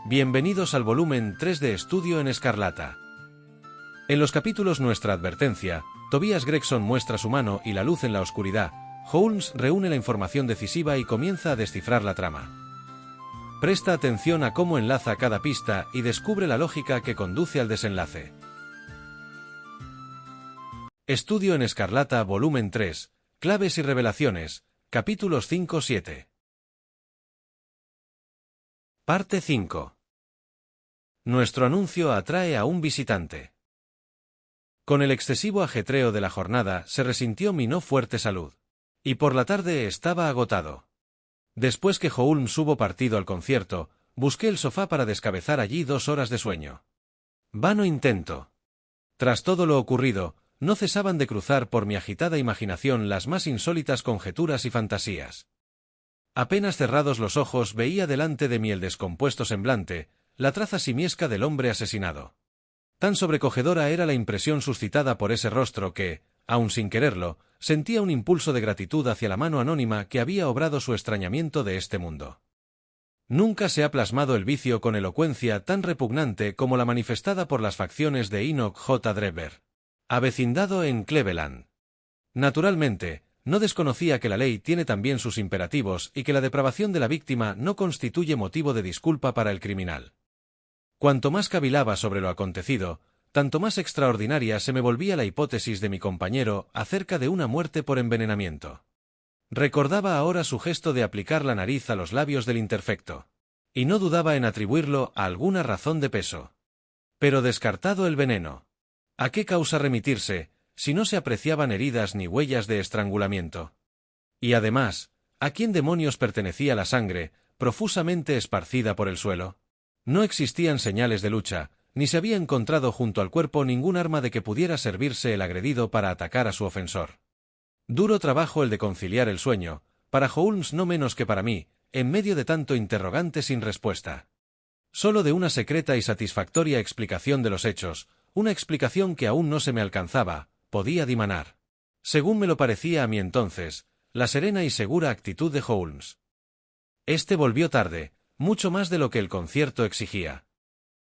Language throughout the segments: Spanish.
Bienvenidos al volumen 3 de Estudio en Escarlata. En los capítulos Nuestra advertencia, Tobias Gregson muestra su mano y la luz en la oscuridad, Holmes reúne la información decisiva y comienza a descifrar la trama. Presta atención a cómo enlaza cada pista y descubre la lógica que conduce al desenlace. Estudio en Escarlata volumen 3, Claves y revelaciones, capítulos 5-7. Parte 5. Nuestro anuncio atrae a un visitante. Con el excesivo ajetreo de la jornada se resintió mi no fuerte salud. Y por la tarde estaba agotado. Después que Holmes hubo partido al concierto, busqué el sofá para descabezar allí 2 horas de sueño. Vano intento. Tras todo lo ocurrido, no cesaban de cruzar por mi agitada imaginación las más insólitas conjeturas y fantasías. Apenas cerrados los ojos veía delante de mí el descompuesto semblante, la traza simiesca del hombre asesinado. Tan sobrecogedora era la impresión suscitada por ese rostro que, aun sin quererlo, sentía un impulso de gratitud hacia la mano anónima que había obrado su extrañamiento de este mundo. Nunca se ha plasmado el vicio con elocuencia tan repugnante como la manifestada por las facciones de Enoch J. Drebber, avecindado en Cleveland. Naturalmente, no desconocía que la ley tiene también sus imperativos y que la depravación de la víctima no constituye motivo de disculpa para el criminal. Cuanto más cavilaba sobre lo acontecido, tanto más extraordinaria se me volvía la hipótesis de mi compañero acerca de una muerte por envenenamiento. Recordaba ahora su gesto de aplicar la nariz a los labios del interfecto, y no dudaba en atribuirlo a alguna razón de peso. Pero descartado el veneno, ¿a qué causa remitirse, si no se apreciaban heridas ni huellas de estrangulamiento? Y además, ¿a quién demonios pertenecía la sangre, profusamente esparcida por el suelo? No existían señales de lucha, ni se había encontrado junto al cuerpo ningún arma de que pudiera servirse el agredido para atacar a su ofensor. Duro trabajo el de conciliar el sueño, para Holmes no menos que para mí, en medio de tanto interrogante sin respuesta. Solo de una secreta y satisfactoria explicación de los hechos, una explicación que aún no se me alcanzaba, podía dimanar. Según me lo parecía a mí entonces, la serena y segura actitud de Holmes. Este volvió tarde, mucho más de lo que el concierto exigía.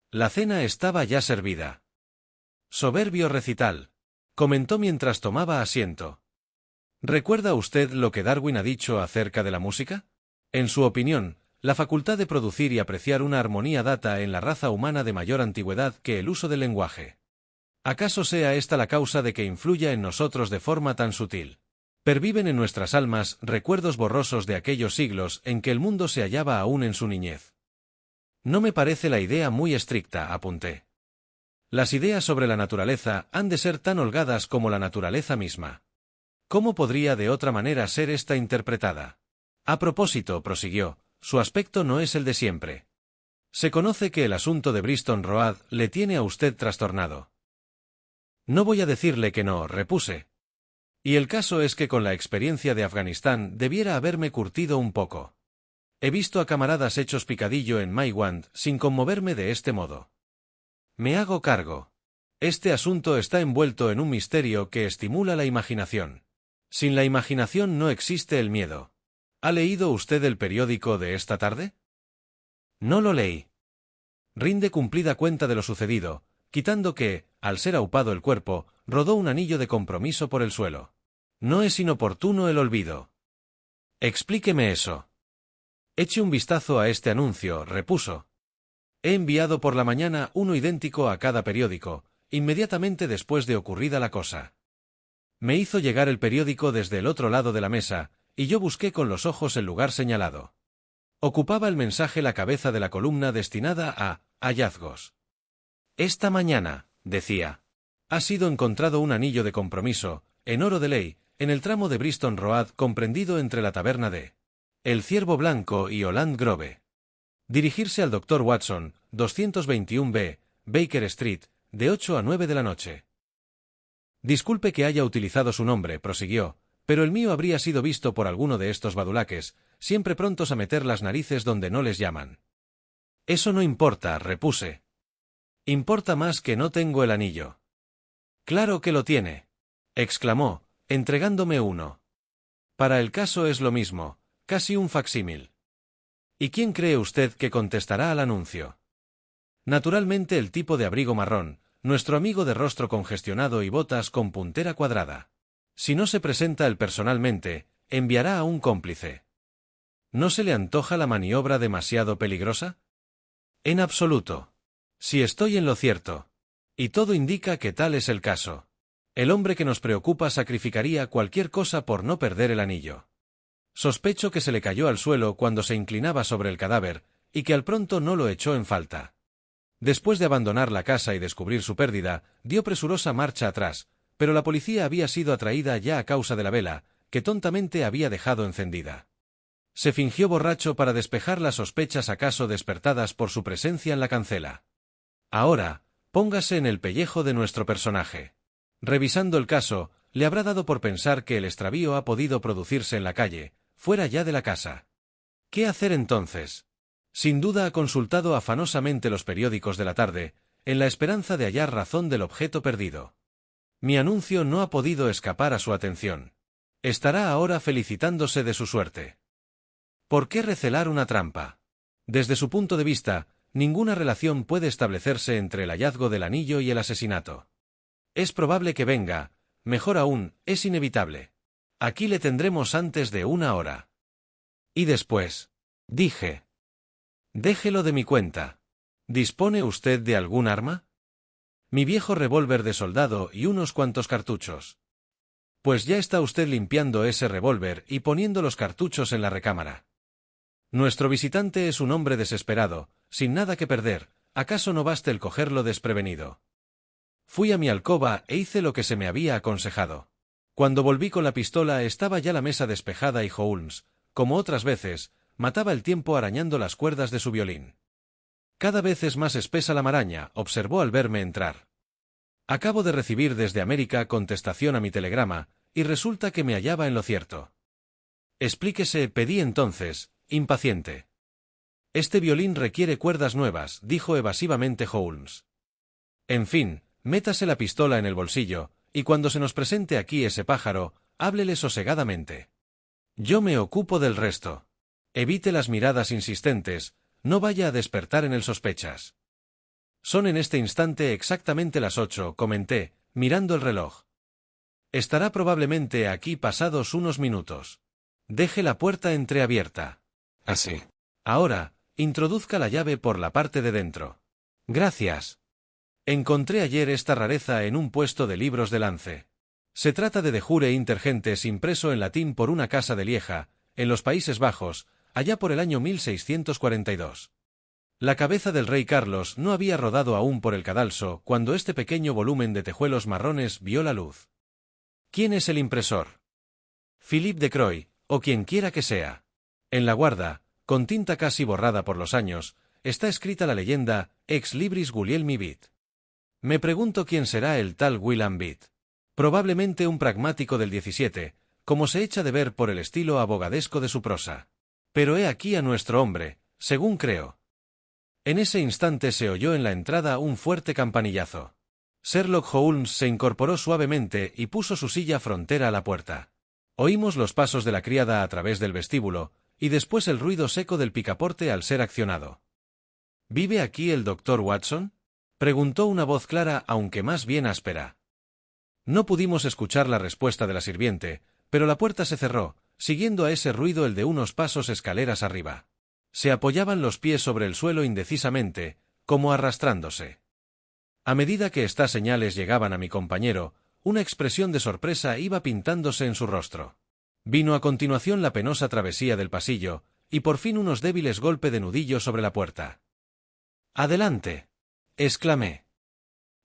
La cena estaba ya servida. Soberbio recital, comentó mientras tomaba asiento. ¿Recuerda usted lo que Darwin ha dicho acerca de la música? En su opinión, la facultad de producir y apreciar una armonía data en la raza humana de mayor antigüedad que el uso del lenguaje. ¿Acaso sea esta la causa de que influya en nosotros de forma tan sutil? Perviven en nuestras almas recuerdos borrosos de aquellos siglos en que el mundo se hallaba aún en su niñez. No me parece la idea muy estricta, apunté. Las ideas sobre la naturaleza han de ser tan holgadas como la naturaleza misma. ¿Cómo podría de otra manera ser esta interpretada? A propósito, prosiguió, su aspecto no es el de siempre. Se conoce que el asunto de Bristol Road le tiene a usted trastornado. No voy a decirle que no, repuse. Y el caso es que con la experiencia de Afganistán debiera haberme curtido un poco. He visto a camaradas hechos picadillo en Maiwand sin conmoverme de este modo. Me hago cargo. Este asunto está envuelto en un misterio que estimula la imaginación. Sin la imaginación no existe el miedo. ¿Ha leído usted el periódico de esta tarde? No lo leí. Rinde cumplida cuenta de lo sucedido, quitando que, al ser aupado el cuerpo, rodó un anillo de compromiso por el suelo. No es inoportuno el olvido. Explíqueme eso. Eche un vistazo a este anuncio, repuso. He enviado por la mañana uno idéntico a cada periódico, inmediatamente después de ocurrida la cosa. Me hizo llegar el periódico desde el otro lado de la mesa, y yo busqué con los ojos el lugar señalado. Ocupaba el mensaje la cabeza de la columna destinada a hallazgos. Esta mañana, decía, ha sido encontrado un anillo de compromiso, en oro de ley, en el tramo de Bristol Road comprendido entre la taberna de El Ciervo Blanco y Holland Grove. Dirigirse al Dr. Watson, 221B, Baker Street, de 8 a 9 de la noche. Disculpe que haya utilizado su nombre, prosiguió, pero el mío habría sido visto por alguno de estos badulaques, siempre prontos a meter las narices donde no les llaman. Eso no importa, repuse. Importa más que no tengo el anillo. Claro que lo tiene, exclamó, entregándome uno. Para el caso es lo mismo, casi un facsímil. ¿Y quién cree usted que contestará al anuncio? Naturalmente el tipo de abrigo marrón, nuestro amigo de rostro congestionado y botas con puntera cuadrada. Si no se presenta él personalmente, enviará a un cómplice. ¿No se le antoja la maniobra demasiado peligrosa? En absoluto. Si estoy en lo cierto. Y todo indica que tal es el caso. El hombre que nos preocupa sacrificaría cualquier cosa por no perder el anillo. Sospecho que se le cayó al suelo cuando se inclinaba sobre el cadáver, y que al pronto no lo echó en falta. Después de abandonar la casa y descubrir su pérdida, dio presurosa marcha atrás, pero la policía había sido atraída ya a causa de la vela, que tontamente había dejado encendida. Se fingió borracho para despejar las sospechas acaso despertadas por su presencia en la cancela. Ahora, póngase en el pellejo de nuestro personaje. Revisando el caso, le habrá dado por pensar que el extravío ha podido producirse en la calle, fuera ya de la casa. ¿Qué hacer entonces? Sin duda ha consultado afanosamente los periódicos de la tarde, en la esperanza de hallar razón del objeto perdido. Mi anuncio no ha podido escapar a su atención. Estará ahora felicitándose de su suerte. ¿Por qué recelar una trampa? Desde su punto de vista, ninguna relación puede establecerse entre el hallazgo del anillo y el asesinato. Es probable que venga, mejor aún, es inevitable. Aquí le tendremos antes de una hora. Y después, dije. Déjelo de mi cuenta. ¿Dispone usted de algún arma? Mi viejo revólver de soldado y unos cuantos cartuchos. Pues ya está usted limpiando ese revólver y poniendo los cartuchos en la recámara. Nuestro visitante es un hombre desesperado, sin nada que perder, ¿acaso no baste el cogerlo desprevenido? Fui a mi alcoba e hice lo que se me había aconsejado. Cuando volví con la pistola estaba ya la mesa despejada y Holmes, como otras veces, mataba el tiempo arañando las cuerdas de su violín. Cada vez es más espesa la maraña, observó al verme entrar. Acabo de recibir desde América contestación a mi telegrama, y resulta que me hallaba en lo cierto. Explíquese, pedí entonces, impaciente. Este violín requiere cuerdas nuevas, dijo evasivamente Holmes. En fin, métase la pistola en el bolsillo, y cuando se nos presente aquí ese pájaro, háblele sosegadamente. Yo me ocupo del resto. Evite las miradas insistentes, no vaya a despertar en él sospechas. Son en este instante exactamente las 8, comenté, mirando el reloj. Estará probablemente aquí pasados unos minutos. Deje la puerta entreabierta. Así. Ahora, introduzca la llave por la parte de dentro. Gracias. Encontré ayer esta rareza en un puesto de libros de Lance. Se trata de Jure Intergentes impreso en latín por una casa de Lieja, en los Países Bajos, allá por el año 1642. La cabeza del rey Carlos no había rodado aún por el cadalso cuando este pequeño volumen de tejuelos marrones vio la luz. ¿Quién es el impresor? Philippe de Croy, o quien quiera que sea. En la guarda, con tinta casi borrada por los años, está escrita la leyenda Ex libris Guglielmi Bit. Me pregunto quién será el tal William Bit. Probablemente un pragmático del 17, como se echa de ver por el estilo abogadesco de su prosa. Pero he aquí a nuestro hombre, según creo. En ese instante se oyó en la entrada un fuerte campanillazo. Sherlock Holmes se incorporó suavemente y puso su silla frontera a la puerta. Oímos los pasos de la criada a través del vestíbulo, y después el ruido seco del picaporte al ser accionado. ¿Vive aquí el doctor Watson?, preguntó una voz clara aunque más bien áspera. No pudimos escuchar la respuesta de la sirviente, pero la puerta se cerró, siguiendo a ese ruido el de unos pasos escaleras arriba. Se apoyaban los pies sobre el suelo indecisamente, como arrastrándose. A medida que estas señales llegaban a mi compañero, una expresión de sorpresa iba pintándose en su rostro. Vino a continuación la penosa travesía del pasillo, y por fin unos débiles golpes de nudillo sobre la puerta. «¡Adelante!», exclamé.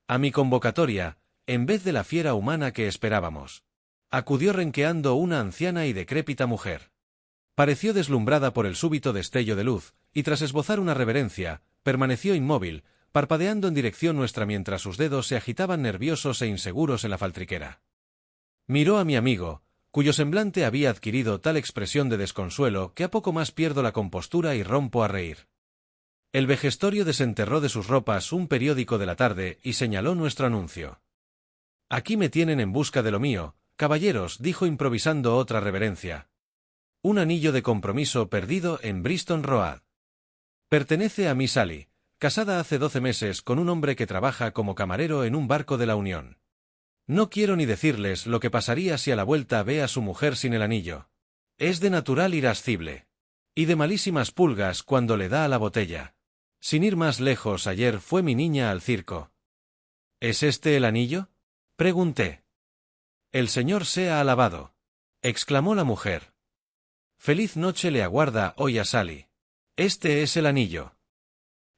A mi convocatoria, en vez de la fiera humana que esperábamos, acudió renqueando una anciana y decrépita mujer. Pareció deslumbrada por el súbito destello de luz, y tras esbozar una reverencia, permaneció inmóvil, parpadeando en dirección nuestra mientras sus dedos se agitaban nerviosos e inseguros en la faltriquera. Miró a mi amigo, cuyo semblante había adquirido tal expresión de desconsuelo que a poco más pierdo la compostura y rompo a reír. El vejestorio desenterró de sus ropas un periódico de la tarde y señaló nuestro anuncio. «Aquí me tienen en busca de lo mío, caballeros», dijo improvisando otra reverencia. «Un anillo de compromiso perdido en Bristol Road. Pertenece a Miss Sally, casada hace 12 meses con un hombre que trabaja como camarero en un barco de la Unión. No quiero ni decirles lo que pasaría si a la vuelta ve a su mujer sin el anillo. Es de natural irascible. Y de malísimas pulgas cuando le da a la botella. Sin ir más lejos, ayer fue mi niña al circo. ¿Es este el anillo?, pregunté. El Señor sea alabado, exclamó la mujer. Feliz noche le aguarda hoy a Sally. Este es el anillo.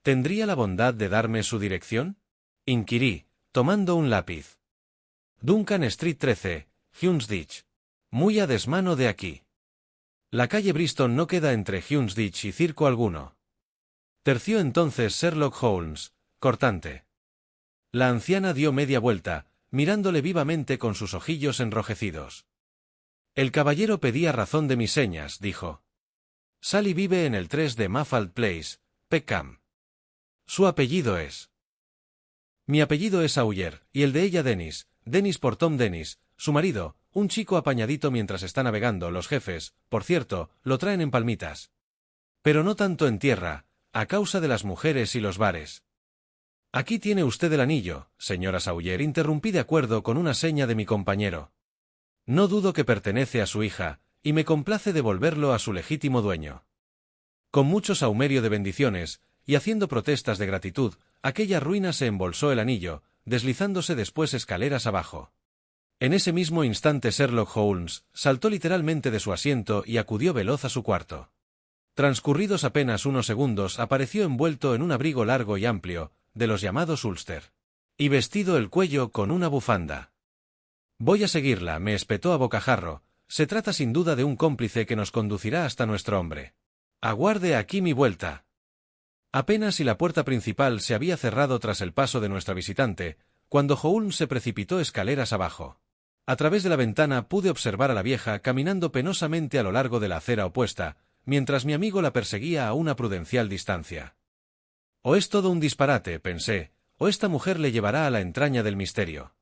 ¿Tendría la bondad de darme su dirección?, inquirí, tomando un lápiz. Duncan Street 13, Hunsditch. Muy a desmano de aquí. La calle Bristol no queda entre Hunsditch y circo alguno. Terció entonces Sherlock Holmes, cortante. La anciana dio media vuelta, mirándole vivamente con sus ojillos enrojecidos. El caballero pedía razón de mis señas, dijo. Sally vive en el 3 de Muffled Place, Peckham. Su apellido es. Mi apellido es Sawyer, y el de ella Dennis por Tom Dennis, su marido, un chico apañadito mientras está navegando. Los jefes, por cierto, lo traen en palmitas. Pero no tanto en tierra, a causa de las mujeres y los bares. Aquí tiene usted el anillo, señora Sawyer, interrumpí de acuerdo con una seña de mi compañero. No dudo que pertenece a su hija, y me complace devolverlo a su legítimo dueño. Con mucho sahumerio de bendiciones, y haciendo protestas de gratitud, aquella ruina se embolsó el anillo, deslizándose después escaleras abajo. En ese mismo instante Sherlock Holmes saltó literalmente de su asiento y acudió veloz a su cuarto. Transcurridos apenas unos segundos apareció envuelto en un abrigo largo y amplio, de los llamados Ulster, y vestido el cuello con una bufanda. Voy a seguirla, me espetó a bocajarro, se trata sin duda de un cómplice que nos conducirá hasta nuestro hombre. Aguarde aquí mi vuelta. Apenas si la puerta principal se había cerrado tras el paso de nuestra visitante, cuando Holmes se precipitó escaleras abajo. A través de la ventana pude observar a la vieja caminando penosamente a lo largo de la acera opuesta, mientras mi amigo la perseguía a una prudencial distancia. O es todo un disparate, pensé, o esta mujer le llevará a la entraña del misterio.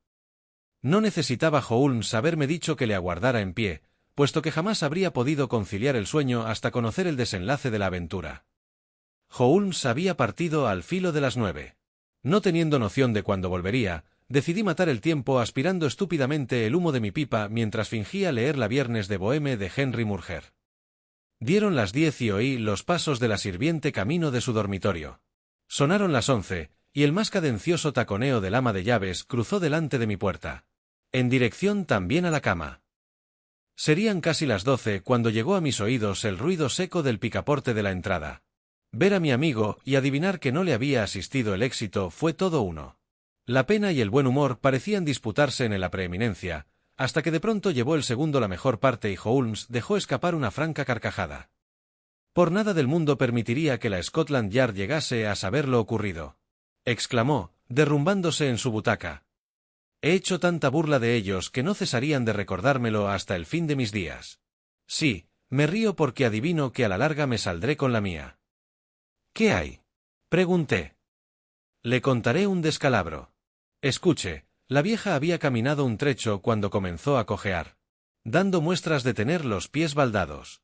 No necesitaba Holmes haberme dicho que le aguardara en pie, puesto que jamás habría podido conciliar el sueño hasta conocer el desenlace de la aventura. Holmes había partido al filo de las 9. No teniendo noción de cuándo volvería, decidí matar el tiempo aspirando estúpidamente el humo de mi pipa mientras fingía leer La Viernes de Boheme de Henry Murger. Dieron las 10 y oí los pasos de la sirviente camino de su dormitorio. Sonaron las 11, y el más cadencioso taconeo del ama de llaves cruzó delante de mi puerta, en dirección también a la cama. Serían casi las 12 cuando llegó a mis oídos el ruido seco del picaporte de la entrada. Ver a mi amigo y adivinar que no le había asistido el éxito fue todo uno. La pena y el buen humor parecían disputarse en la preeminencia, hasta que de pronto llevó el segundo la mejor parte y Holmes dejó escapar una franca carcajada. Por nada del mundo permitiría que la Scotland Yard llegase a saber lo ocurrido, exclamó, derrumbándose en su butaca. He hecho tanta burla de ellos que no cesarían de recordármelo hasta el fin de mis días. Sí, me río porque adivino que a la larga me saldré con la mía. ¿Qué hay?, pregunté. Le contaré un descalabro. Escuche, la vieja había caminado un trecho cuando comenzó a cojear, dando muestras de tener los pies baldados.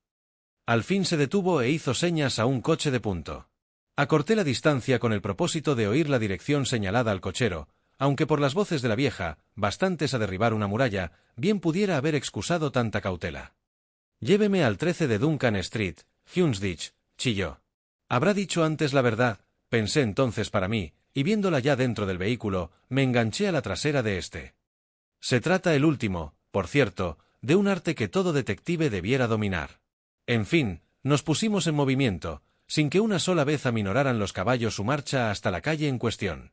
Al fin se detuvo e hizo señas a un coche de punto. Acorté la distancia con el propósito de oír la dirección señalada al cochero, aunque por las voces de la vieja, bastantes a derribar una muralla, bien pudiera haber excusado tanta cautela. Lléveme al 13 de Duncan Street, Hunsditch, chilló. Habrá dicho antes la verdad, pensé entonces para mí, y viéndola ya dentro del vehículo, me enganché a la trasera de este. Se trata el último, por cierto, de un arte que todo detective debiera dominar. En fin, nos pusimos en movimiento, sin que una sola vez aminoraran los caballos su marcha hasta la calle en cuestión.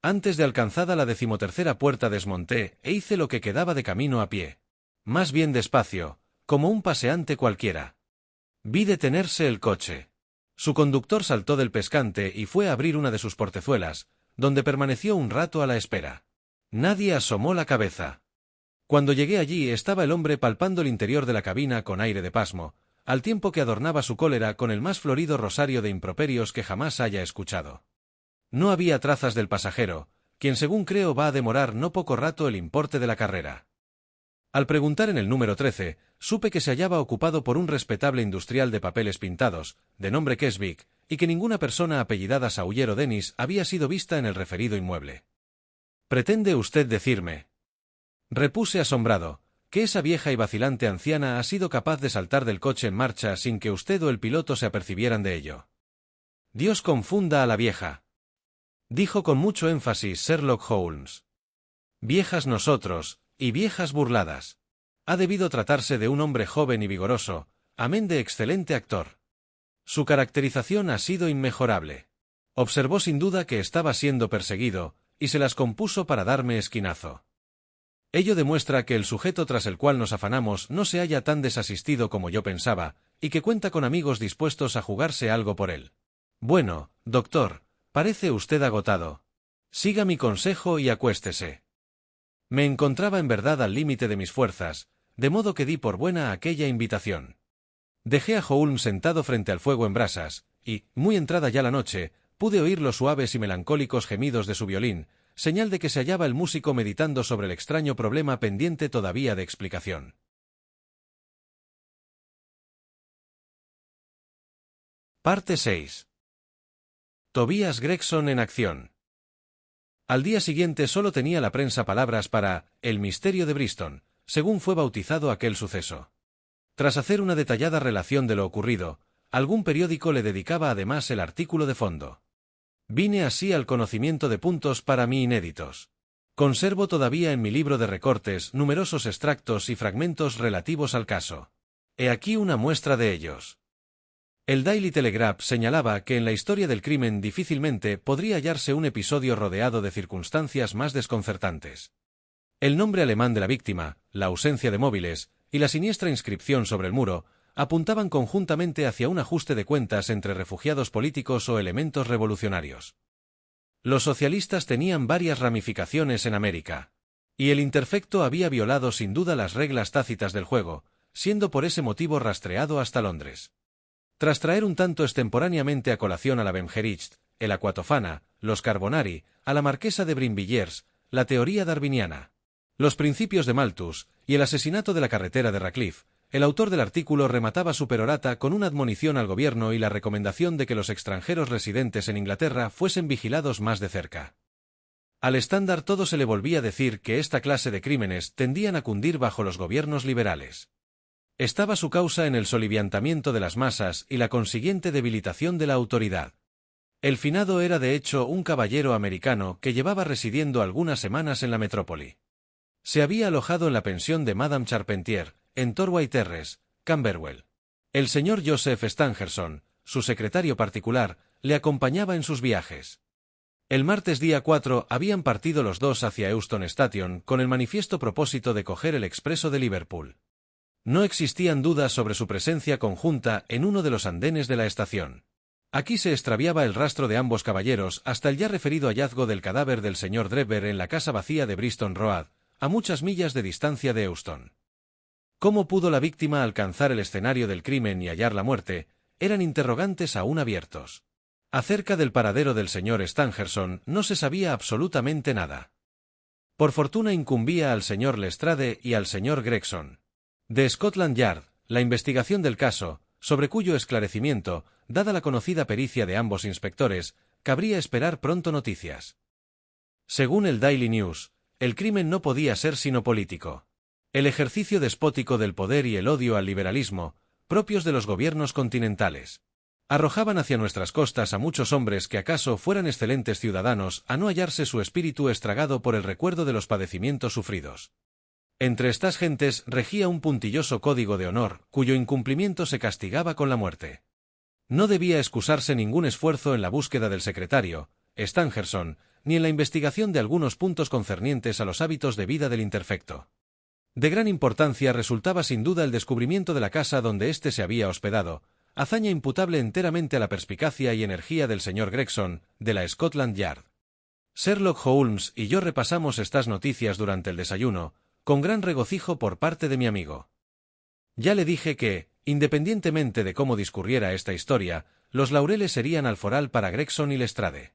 Antes de alcanzada la 13ª puerta desmonté e hice lo que quedaba de camino a pie. Más bien despacio, como un paseante cualquiera. Vi detenerse el coche. Su conductor saltó del pescante y fue a abrir una de sus portezuelas, donde permaneció un rato a la espera. Nadie asomó la cabeza. Cuando llegué allí estaba el hombre palpando el interior de la cabina con aire de pasmo, al tiempo que adornaba su cólera con el más florido rosario de improperios que jamás haya escuchado. No había trazas del pasajero, quien según creo va a demorar no poco rato el importe de la carrera. Al preguntar en el número 13, supe que se hallaba ocupado por un respetable industrial de papeles pintados, de nombre Keswick, y que ninguna persona apellidada Sawyer o Dennis había sido vista en el referido inmueble. ¿Pretende usted decirme? Repuse asombrado, que esa vieja y vacilante anciana ha sido capaz de saltar del coche en marcha sin que usted o el piloto se apercibieran de ello. Dios confunda a la vieja, dijo con mucho énfasis Sherlock Holmes. Viejas nosotros, y viejas burladas. Ha debido tratarse de un hombre joven y vigoroso, amén de excelente actor. Su caracterización ha sido inmejorable. Observó sin duda que estaba siendo perseguido, y se las compuso para darme esquinazo. Ello demuestra que el sujeto tras el cual nos afanamos no se halla tan desasistido como yo pensaba, y que cuenta con amigos dispuestos a jugarse algo por él. Bueno, doctor, parece usted agotado. Siga mi consejo y acuéstese. Me encontraba en verdad al límite de mis fuerzas, de modo que di por buena aquella invitación. Dejé a Holmes sentado frente al fuego en brasas, y, muy entrada ya la noche, pude oír los suaves y melancólicos gemidos de su violín, señal de que se hallaba el músico meditando sobre el extraño problema pendiente todavía de explicación. Parte 6. Tobias Gregson en acción. Al día siguiente solo tenía la prensa palabras para «El misterio de Bristol», según fue bautizado aquel suceso. Tras hacer una detallada relación de lo ocurrido, algún periódico le dedicaba además el artículo de fondo. Vine así al conocimiento de puntos para mí inéditos. Conservo todavía en mi libro de recortes numerosos extractos y fragmentos relativos al caso. He aquí una muestra de ellos. El Daily Telegraph señalaba que en la historia del crimen difícilmente podría hallarse un episodio rodeado de circunstancias más desconcertantes. El nombre alemán de la víctima, la ausencia de móviles y la siniestra inscripción sobre el muro apuntaban conjuntamente hacia un ajuste de cuentas entre refugiados políticos o elementos revolucionarios. Los socialistas tenían varias ramificaciones en América, y el interfecto había violado sin duda las reglas tácitas del juego, siendo por ese motivo rastreado hasta Londres. Tras traer un tanto extemporáneamente a colación a la Bemgericht, el Aquatofana, los Carbonari, a la marquesa de Brinvilliers, la teoría darwiniana, los principios de Malthus y el asesinato de la carretera de Radcliffe, el autor del artículo remataba su perorata con una admonición al gobierno y la recomendación de que los extranjeros residentes en Inglaterra fuesen vigilados más de cerca. Al Standard todo se le volvía a decir que esta clase de crímenes tendían a cundir bajo los gobiernos liberales. Estaba su causa en el soliviantamiento de las masas y la consiguiente debilitación de la autoridad. El finado era de hecho un caballero americano que llevaba residiendo algunas semanas en la metrópoli. Se había alojado en la pensión de Madame Charpentier, en Torway Terrace, Camberwell. El señor Joseph Stangerson, su secretario particular, le acompañaba en sus viajes. El martes día 4 habían partido los dos hacia Euston Station con el manifiesto propósito de coger el expreso de Liverpool. No existían dudas sobre su presencia conjunta en uno de los andenes de la estación. Aquí se extraviaba el rastro de ambos caballeros hasta el ya referido hallazgo del cadáver del señor Drebber en la casa vacía de Bristol Road, a muchas millas de distancia de Euston. ¿Cómo pudo la víctima alcanzar el escenario del crimen y hallar la muerte? Eran interrogantes aún abiertos. Acerca del paradero del señor Stangerson no se sabía absolutamente nada. Por fortuna incumbía al señor Lestrade y al señor Gregson. De Scotland Yard, la investigación del caso, sobre cuyo esclarecimiento, dada la conocida pericia de ambos inspectores, cabría esperar pronto noticias. Según el Daily News, el crimen no podía ser sino político. El ejercicio despótico del poder y el odio al liberalismo, propios de los gobiernos continentales, arrojaban hacia nuestras costas a muchos hombres que acaso fueran excelentes ciudadanos a no hallarse su espíritu estragado por el recuerdo de los padecimientos sufridos. Entre estas gentes regía un puntilloso código de honor, cuyo incumplimiento se castigaba con la muerte. No debía excusarse ningún esfuerzo en la búsqueda del secretario, Stangerson, ni en la investigación de algunos puntos concernientes a los hábitos de vida del interfecto. De gran importancia resultaba sin duda el descubrimiento de la casa donde éste se había hospedado, hazaña imputable enteramente a la perspicacia y energía del señor Gregson, de la Scotland Yard. Sherlock Holmes y yo repasamos estas noticias durante el desayuno, con gran regocijo por parte de mi amigo. Ya le dije que, independientemente de cómo discurriera esta historia, los laureles serían alforal para Gregson y Lestrade.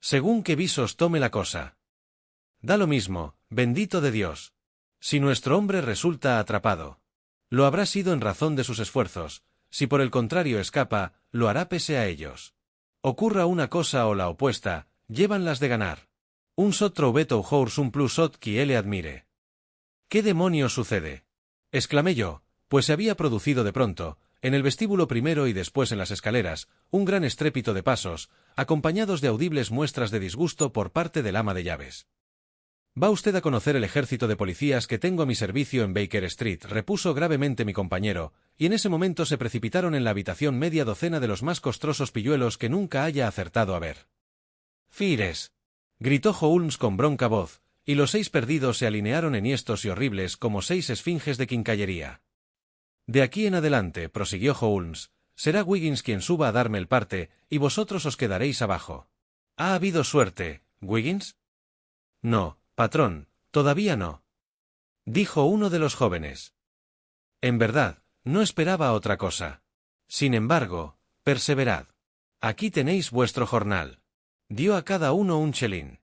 Según qué visos tome la cosa. Da lo mismo, bendito de Dios. Si nuestro hombre resulta atrapado. Lo habrá sido en razón de sus esfuerzos, si por el contrario escapa, lo hará pese a ellos. Ocurra una cosa o la opuesta, llevan las de ganar. Un sot troubet ou hours un plus sot qui le admire. ¿Qué demonios sucede? Exclamé yo, pues se había producido de pronto, en el vestíbulo primero y después en las escaleras, un gran estrépito de pasos, acompañados de audibles muestras de disgusto por parte del ama de llaves. «Va usted a conocer el ejército de policías que tengo a mi servicio en Baker Street», repuso gravemente mi compañero, y en ese momento se precipitaron en la habitación media docena de los más costrosos pilluelos que nunca haya acertado a ver. «¡Fires!», gritó Holmes con bronca voz, y los 6 perdidos se alinearon enhiestos y horribles como 6 esfinges de quincallería. «De aquí en adelante», prosiguió Holmes, «será Wiggins quien suba a darme el parte, y vosotros os quedaréis abajo». «¿Ha habido suerte, Wiggins?» «No, patrón, todavía no», dijo uno de los jóvenes. En verdad, no esperaba otra cosa. Sin embargo, perseverad. Aquí tenéis vuestro jornal. Dio a cada uno un chelín.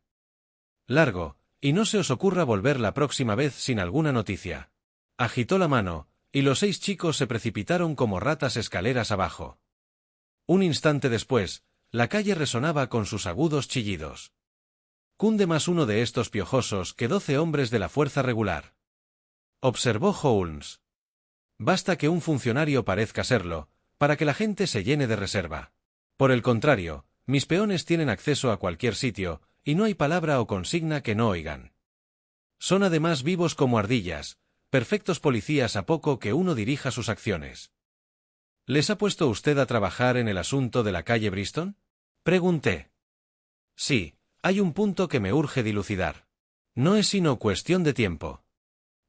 Largo, y no se os ocurra volver la próxima vez sin alguna noticia. Agitó la mano, y los 6 chicos se precipitaron como ratas escaleras abajo. Un instante después, la calle resonaba con sus agudos chillidos. «Cunde más uno de estos piojosos que 12 hombres de la fuerza regular», observó Holmes. «Basta que un funcionario parezca serlo, para que la gente se llene de reserva. Por el contrario, mis peones tienen acceso a cualquier sitio, y no hay palabra o consigna que no oigan. Son además vivos como ardillas, perfectos policías a poco que uno dirija sus acciones». «¿Les ha puesto usted a trabajar en el asunto de la calle Bristol?», pregunté. «Sí, hay un punto que me urge dilucidar. No es sino cuestión de tiempo.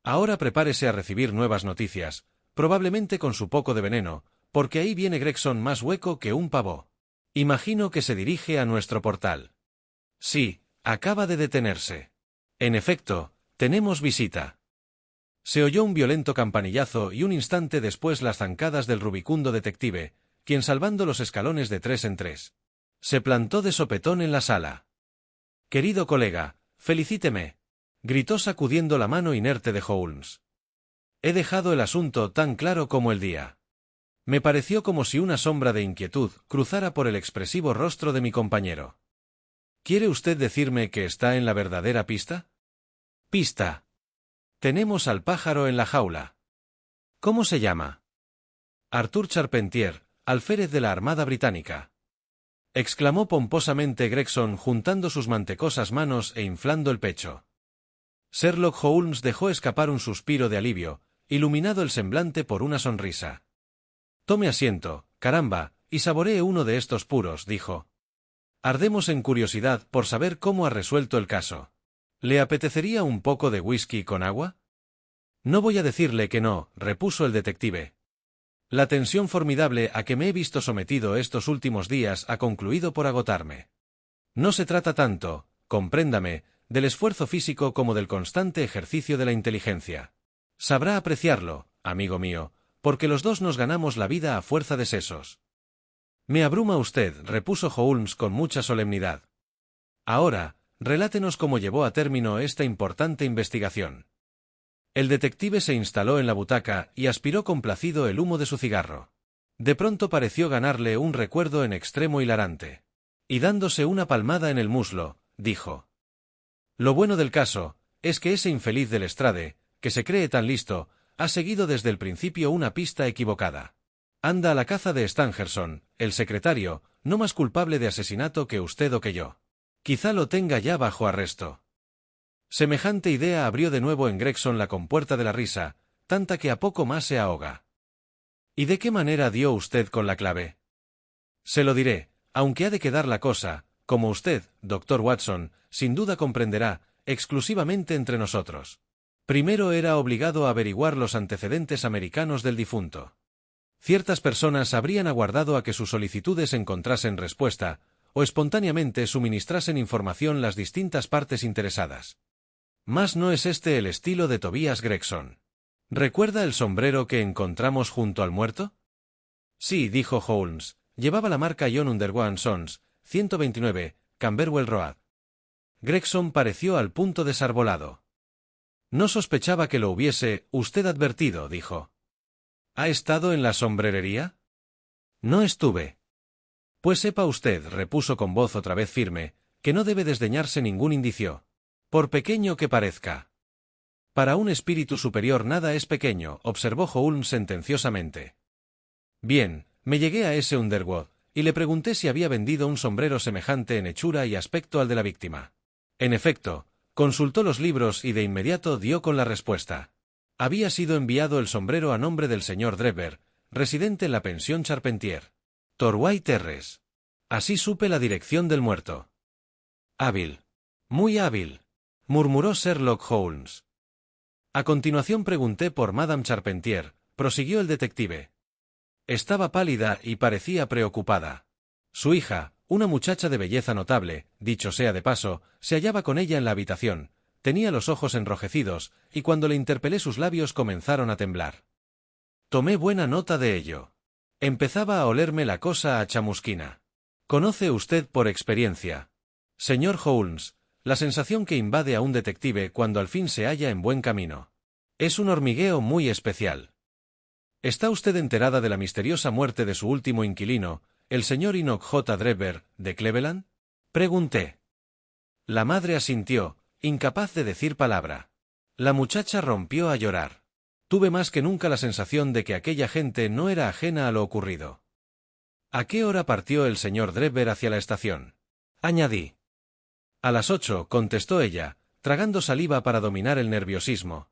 Ahora prepárese a recibir nuevas noticias, probablemente con su poco de veneno, porque ahí viene Gregson más hueco que un pavo. Imagino que se dirige a nuestro portal». «Sí, acaba de detenerse. En efecto, tenemos visita». Se oyó un violento campanillazo y un instante después las zancadas del rubicundo detective, quien salvando los escalones de 3 en 3, se plantó de sopetón en la sala. «Querido colega, felicíteme», gritó sacudiendo la mano inerte de Holmes. «He dejado el asunto tan claro como el día». Me pareció como si una sombra de inquietud cruzara por el expresivo rostro de mi compañero. «¿Quiere usted decirme que está en la verdadera pista?» «Pista. Tenemos al pájaro en la jaula». «¿Cómo se llama?» «Arthur Charpentier, alférez de la Armada Británica», exclamó pomposamente Gregson juntando sus mantecosas manos e inflando el pecho. Sherlock Holmes dejó escapar un suspiro de alivio, iluminado el semblante por una sonrisa. «Tome asiento, caramba, y saboree uno de estos puros», dijo. «Ardemos en curiosidad por saber cómo ha resuelto el caso. ¿Le apetecería un poco de whisky con agua?» «No voy a decirle que no», repuso el detective. «La tensión formidable a que me he visto sometido estos últimos días ha concluido por agotarme. No se trata tanto, compréndame, del esfuerzo físico como del constante ejercicio de la inteligencia. Sabrá apreciarlo, amigo mío, porque los dos nos ganamos la vida a fuerza de sesos». «Me abruma usted», repuso Holmes con mucha solemnidad. «Ahora, relátenos cómo llevó a término esta importante investigación». El detective se instaló en la butaca y aspiró complacido el humo de su cigarro. De pronto pareció ganarle un recuerdo en extremo hilarante. Y dándose una palmada en el muslo, dijo: «Lo bueno del caso es que ese infeliz del Lestrade, que se cree tan listo, ha seguido desde el principio una pista equivocada. Anda a la caza de Stangerson, el secretario, no más culpable de asesinato que usted o que yo. Quizá lo tenga ya bajo arresto». Semejante idea abrió de nuevo en Gregson la compuerta de la risa, tanta que a poco más se ahoga. «¿Y de qué manera dio usted con la clave?» «Se lo diré, aunque ha de quedar la cosa, como usted, doctor Watson, sin duda comprenderá, exclusivamente entre nosotros. Primero era obligado a averiguar los antecedentes americanos del difunto. Ciertas personas habrían aguardado a que sus solicitudes encontrasen respuesta, o espontáneamente suministrasen información las distintas partes interesadas. Mas no es este el estilo de Tobias Gregson. ¿Recuerda el sombrero que encontramos junto al muerto?» «Sí», dijo Holmes, «llevaba la marca John Underwood & Sons, 129, Camberwell Road». Gregson pareció al punto desarbolado. «No sospechaba que lo hubiese usted advertido», dijo. ¿Ha estado en la sombrerería? No estuve. Pues sepa usted, repuso con voz otra vez firme, que no debe desdeñarse ningún indicio, por pequeño que parezca. Para un espíritu superior nada es pequeño, observó Holmes sentenciosamente. Bien, me llegué a ese Underwood, y le pregunté si había vendido un sombrero semejante en hechura y aspecto al de la víctima. En efecto, consultó los libros y de inmediato dio con la respuesta. Había sido enviado el sombrero a nombre del señor Drebber, residente en la pensión Charpentier. Torquay Terrace. Así supe la dirección del muerto. Hábil. Muy hábil, murmuró Sherlock Holmes. A continuación pregunté por Madame Charpentier, prosiguió el detective. Estaba pálida y parecía preocupada. Su hija, una muchacha de belleza notable, dicho sea de paso, se hallaba con ella en la habitación, tenía los ojos enrojecidos, y cuando le interpelé sus labios comenzaron a temblar. Tomé buena nota de ello. Empezaba a olerme la cosa a chamusquina. Conoce usted por experiencia, señor Holmes, la sensación que invade a un detective cuando al fin se halla en buen camino. Es un hormigueo muy especial. ¿Está usted enterada de la misteriosa muerte de su último inquilino, el señor Enoch J. Drebber, de Cleveland? Pregunté. La madre asintió, incapaz de decir palabra. La muchacha rompió a llorar. Tuve más que nunca la sensación de que aquella gente no era ajena a lo ocurrido. ¿A qué hora partió el señor Drebber hacia la estación? Añadí. A las 8, contestó ella, tragando saliva para dominar el nerviosismo.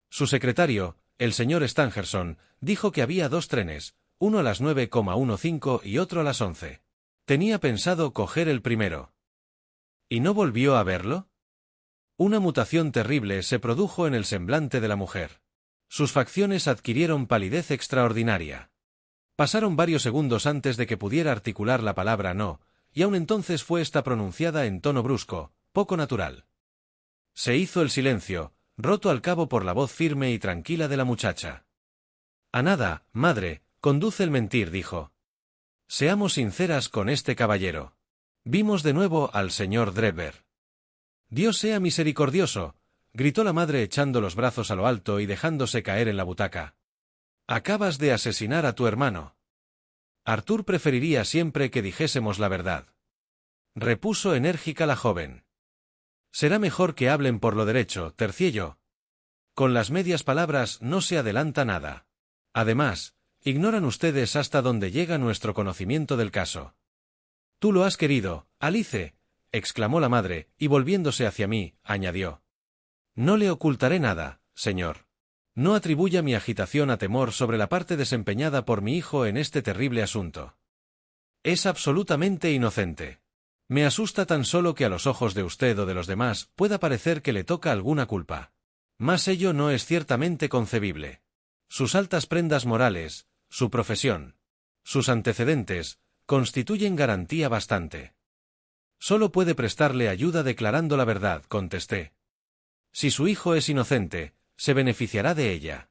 Su secretario, el señor Stangerson, dijo que había 2 trenes, uno a las 9:15 y otro a las 11. Tenía pensado coger el primero. ¿Y no volvió a verlo? Una mutación terrible se produjo en el semblante de la mujer. Sus facciones adquirieron palidez extraordinaria. Pasaron varios segundos antes de que pudiera articular la palabra no, y aun entonces fue esta pronunciada en tono brusco, poco natural. Se hizo el silencio, roto al cabo por la voz firme y tranquila de la muchacha. A nada, madre, conduce el mentir, dijo. Seamos sinceras con este caballero. Vimos de nuevo al señor Drebber. Dios sea misericordioso, gritó la madre echando los brazos a lo alto y dejándose caer en la butaca. Acabas de asesinar a tu hermano. Arthur preferiría siempre que dijésemos la verdad. Repuso enérgica la joven. Será mejor que hablen por lo derecho, tercié yo. Con las medias palabras no se adelanta nada. Además, ignoran ustedes hasta dónde llega nuestro conocimiento del caso. Tú lo has querido, Alice, exclamó la madre, y volviéndose hacia mí, añadió. No le ocultaré nada, señor. No atribuya mi agitación a temor sobre la parte desempeñada por mi hijo en este terrible asunto. Es absolutamente inocente. Me asusta tan solo que a los ojos de usted o de los demás pueda parecer que le toca alguna culpa. Mas ello no es ciertamente concebible. Sus altas prendas morales, su profesión, sus antecedentes, constituyen garantía bastante. Solo puede prestarle ayuda declarando la verdad, contesté. Si su hijo es inocente, se beneficiará de ella.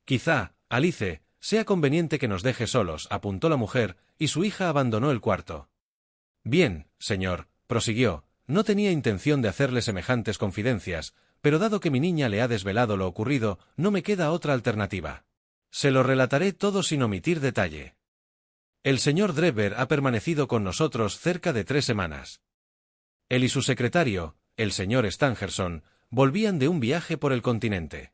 Quizá, Alice, sea conveniente que nos deje solos, apuntó la mujer, y su hija abandonó el cuarto. Bien, señor, prosiguió, no tenía intención de hacerle semejantes confidencias, pero dado que mi niña le ha desvelado lo ocurrido, no me queda otra alternativa. Se lo relataré todo sin omitir detalle. El señor Drebber ha permanecido con nosotros cerca de 3 semanas. Él y su secretario, el señor Stangerson, volvían de un viaje por el continente.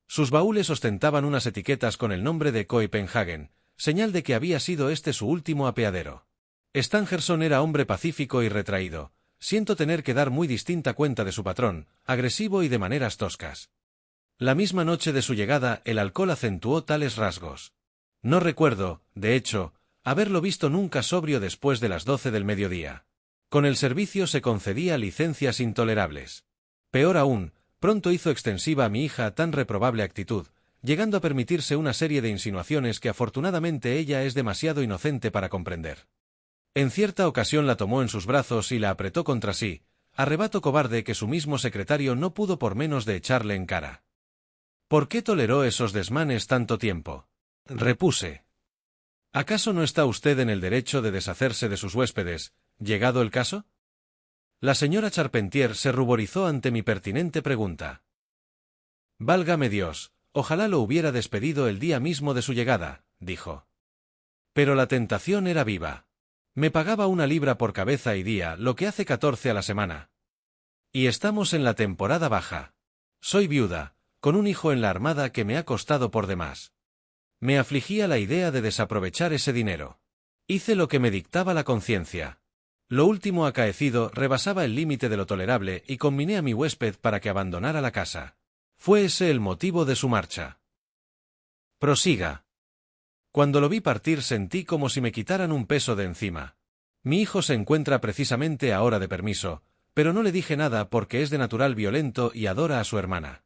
Sus baúles ostentaban unas etiquetas con el nombre de Copenhagen, señal de que había sido este su último apeadero. Stangerson era hombre pacífico y retraído. Siento tener que dar muy distinta cuenta de su patrón, agresivo y de maneras toscas. La misma noche de su llegada, el alcohol acentuó tales rasgos. No recuerdo, de hecho, haberlo visto nunca sobrio después de las 12 del mediodía. Con el servicio se concedía licencias intolerables. Peor aún, pronto hizo extensiva a mi hija tan reprobable actitud, llegando a permitirse una serie de insinuaciones que afortunadamente ella es demasiado inocente para comprender. En cierta ocasión la tomó en sus brazos y la apretó contra sí, arrebato cobarde que su mismo secretario no pudo por menos de echarle en cara. ¿Por qué toleró esos desmanes tanto tiempo? Repuse. ¿Acaso no está usted en el derecho de deshacerse de sus huéspedes, llegado el caso? La señora Charpentier se ruborizó ante mi pertinente pregunta. Válgame Dios, Ojalá lo hubiera despedido el día mismo de su llegada, dijo. Pero la tentación era viva. Me pagaba 1 libra por cabeza y día, lo que hace 14 a la semana. Y estamos en la temporada baja. Soy viuda, con un hijo en la armada que me ha costado por demás. Me afligía la idea de desaprovechar ese dinero. Hice lo que me dictaba la conciencia. Lo último acaecido rebasaba el límite de lo tolerable y conminé a mi huésped para que abandonara la casa. Fue ese el motivo de su marcha. Prosiga. Cuando lo vi partir sentí como si me quitaran un peso de encima. Mi hijo se encuentra precisamente ahora de permiso, pero no le dije nada porque es de natural violento y adora a su hermana.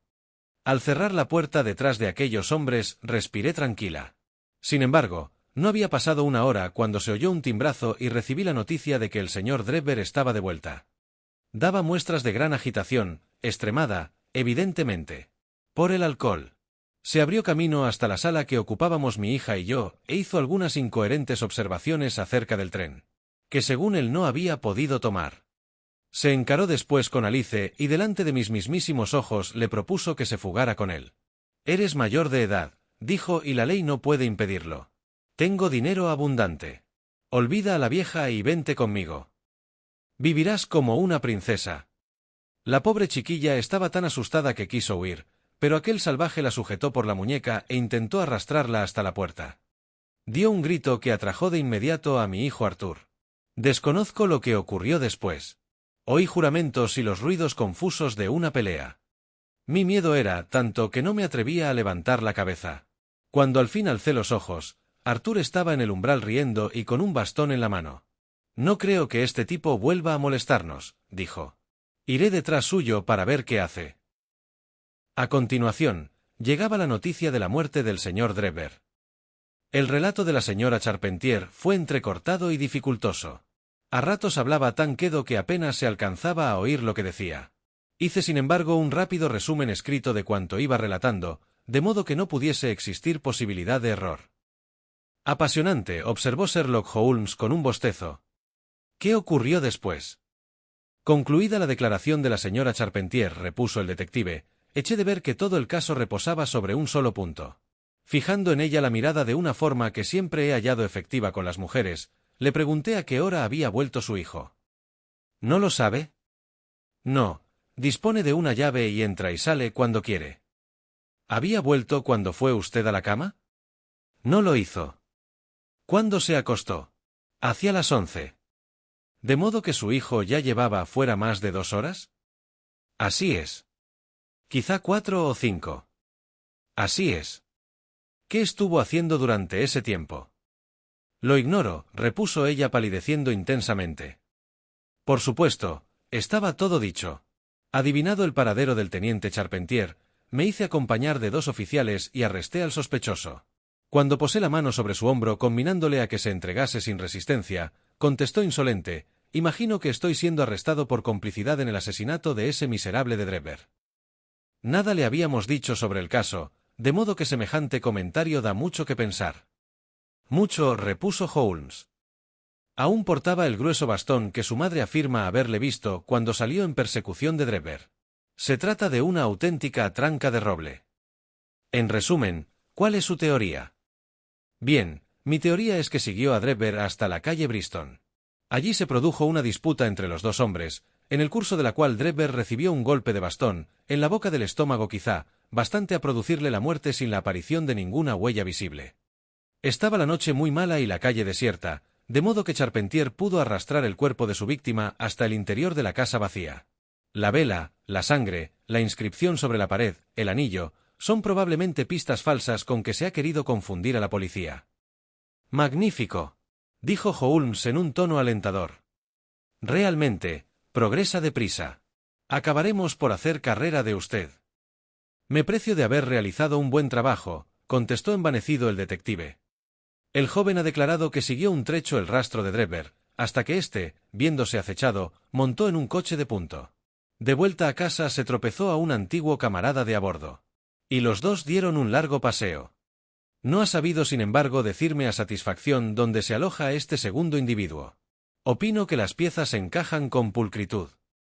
Al cerrar la puerta detrás de aquellos hombres, respiré tranquila. Sin embargo, no había pasado 1 hora cuando se oyó un timbrazo y recibí la noticia de que el señor Drebber estaba de vuelta. Daba muestras de gran agitación, extremada, evidentemente, por el alcohol. Se abrió camino hasta la sala que ocupábamos mi hija y yo, e hizo algunas incoherentes observaciones acerca del tren, que según él no había podido tomar. Se encaró después con Alice y delante de mis mismísimos ojos le propuso que se fugara con él. «Eres mayor de edad», dijo, «y la ley no puede impedirlo. Tengo dinero abundante. Olvida a la vieja y vente conmigo. Vivirás como una princesa». La pobre chiquilla estaba tan asustada que quiso huir, pero aquel salvaje la sujetó por la muñeca e intentó arrastrarla hasta la puerta. Dio un grito que atrajo de inmediato a mi hijo Arthur. Desconozco lo que ocurrió después. Oí juramentos y los ruidos confusos de una pelea. Mi miedo era tanto que no me atrevía a levantar la cabeza. Cuando al fin alcé los ojos, Arthur estaba en el umbral riendo y con un bastón en la mano. «No creo que este tipo vuelva a molestarnos», dijo. «Iré detrás suyo para ver qué hace». A continuación, llegaba la noticia de la muerte del señor Drebber. El relato de la señora Charpentier fue entrecortado y dificultoso. A ratos hablaba tan quedo que apenas se alcanzaba a oír lo que decía. Hice sin embargo un rápido resumen escrito de cuanto iba relatando, de modo que no pudiese existir posibilidad de error. «Apasionante», observó Sherlock Holmes con un bostezo. «¿Qué ocurrió después?» «Concluida la declaración de la señora Charpentier», repuso el detective, «eché de ver que todo el caso reposaba sobre un solo punto. Fijando en ella la mirada de una forma que siempre he hallado efectiva con las mujeres, le pregunté a qué hora había vuelto su hijo». «¿No lo sabe?» «No, dispone de una llave y entra y sale cuando quiere». «¿Había vuelto cuando fue usted a la cama?» «No lo hizo». «¿Cuándo se acostó?» «Hacia las 11». «¿De modo que su hijo ya llevaba fuera más de 2 horas?» «Así es». «Quizá 4 o 5». «Así es». «¿Qué estuvo haciendo durante ese tiempo?» «Lo ignoro», repuso ella palideciendo intensamente. «Por supuesto, estaba todo dicho. Adivinado el paradero del teniente Charpentier, me hice acompañar de 2 oficiales y arresté al sospechoso. Cuando posé la mano sobre su hombro combinándole a que se entregase sin resistencia, contestó insolente: «Imagino que estoy siendo arrestado por complicidad en el asesinato de ese miserable de Drebber». Nada le habíamos dicho sobre el caso, de modo que semejante comentario da mucho que pensar. «Mucho», repuso Holmes. Aún portaba el grueso bastón que su madre afirma haberle visto cuando salió en persecución de Drebber. Se trata de una auténtica tranca de roble. En resumen, ¿cuál es su teoría? Bien, mi teoría es que siguió a Drebber hasta la calle Bristol. Allí se produjo una disputa entre los 2 hombres, en el curso de la cual Drebber recibió un golpe de bastón, en la boca del estómago quizá, bastante a producirle la muerte sin la aparición de ninguna huella visible. Estaba la noche muy mala y la calle desierta, de modo que Charpentier pudo arrastrar el cuerpo de su víctima hasta el interior de la casa vacía. La vela, la sangre, la inscripción sobre la pared, el anillo, son probablemente pistas falsas con que se ha querido confundir a la policía. «Magnífico», dijo Holmes en un tono alentador. «Realmente, progresa deprisa. Acabaremos por hacer carrera de usted». «Me precio de haber realizado un buen trabajo», contestó envanecido el detective. El joven ha declarado que siguió un trecho el rastro de Drebber, hasta que éste, viéndose acechado, montó en un coche de punto. De vuelta a casa se tropezó a un antiguo camarada de a bordo. Y los 2 dieron un largo paseo. No ha sabido sin embargo decirme a satisfacción dónde se aloja este segundo individuo. Opino que las piezas encajan con pulcritud.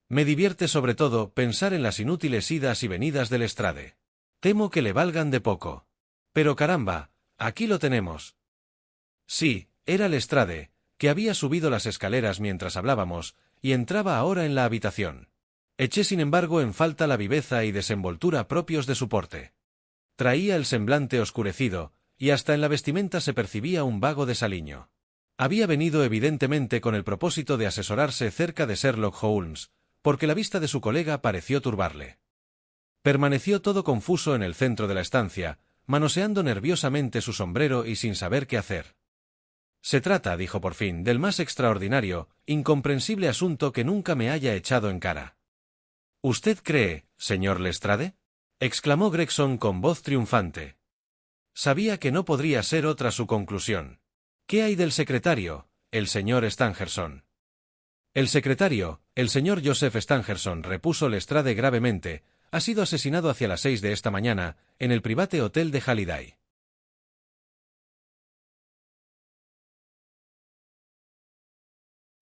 Me divierte sobre todo pensar en las inútiles idas y venidas del Lestrade. Temo que le valgan de poco. Pero caramba, aquí lo tenemos. Sí, era Lestrade, que había subido las escaleras mientras hablábamos, y entraba ahora en la habitación. Eché sin embargo en falta la viveza y desenvoltura propios de su porte. Traía el semblante oscurecido, y hasta en la vestimenta se percibía un vago desaliño. Había venido evidentemente con el propósito de asesorarse cerca de Sherlock Holmes, porque la vista de su colega pareció turbarle. Permaneció todo confuso en el centro de la estancia, manoseando nerviosamente su sombrero y sin saber qué hacer. Se trata, dijo por fin, del más extraordinario, incomprensible asunto que nunca me haya echado en cara. ¿Usted cree, señor Lestrade?, exclamó Gregson con voz triunfante. Sabía que no podría ser otra su conclusión. ¿Qué hay del secretario, el señor Stangerson? El secretario, el señor Joseph Stangerson, repuso Lestrade gravemente, ha sido asesinado hacia las 6 de esta mañana, en el Private Hotel de Halliday.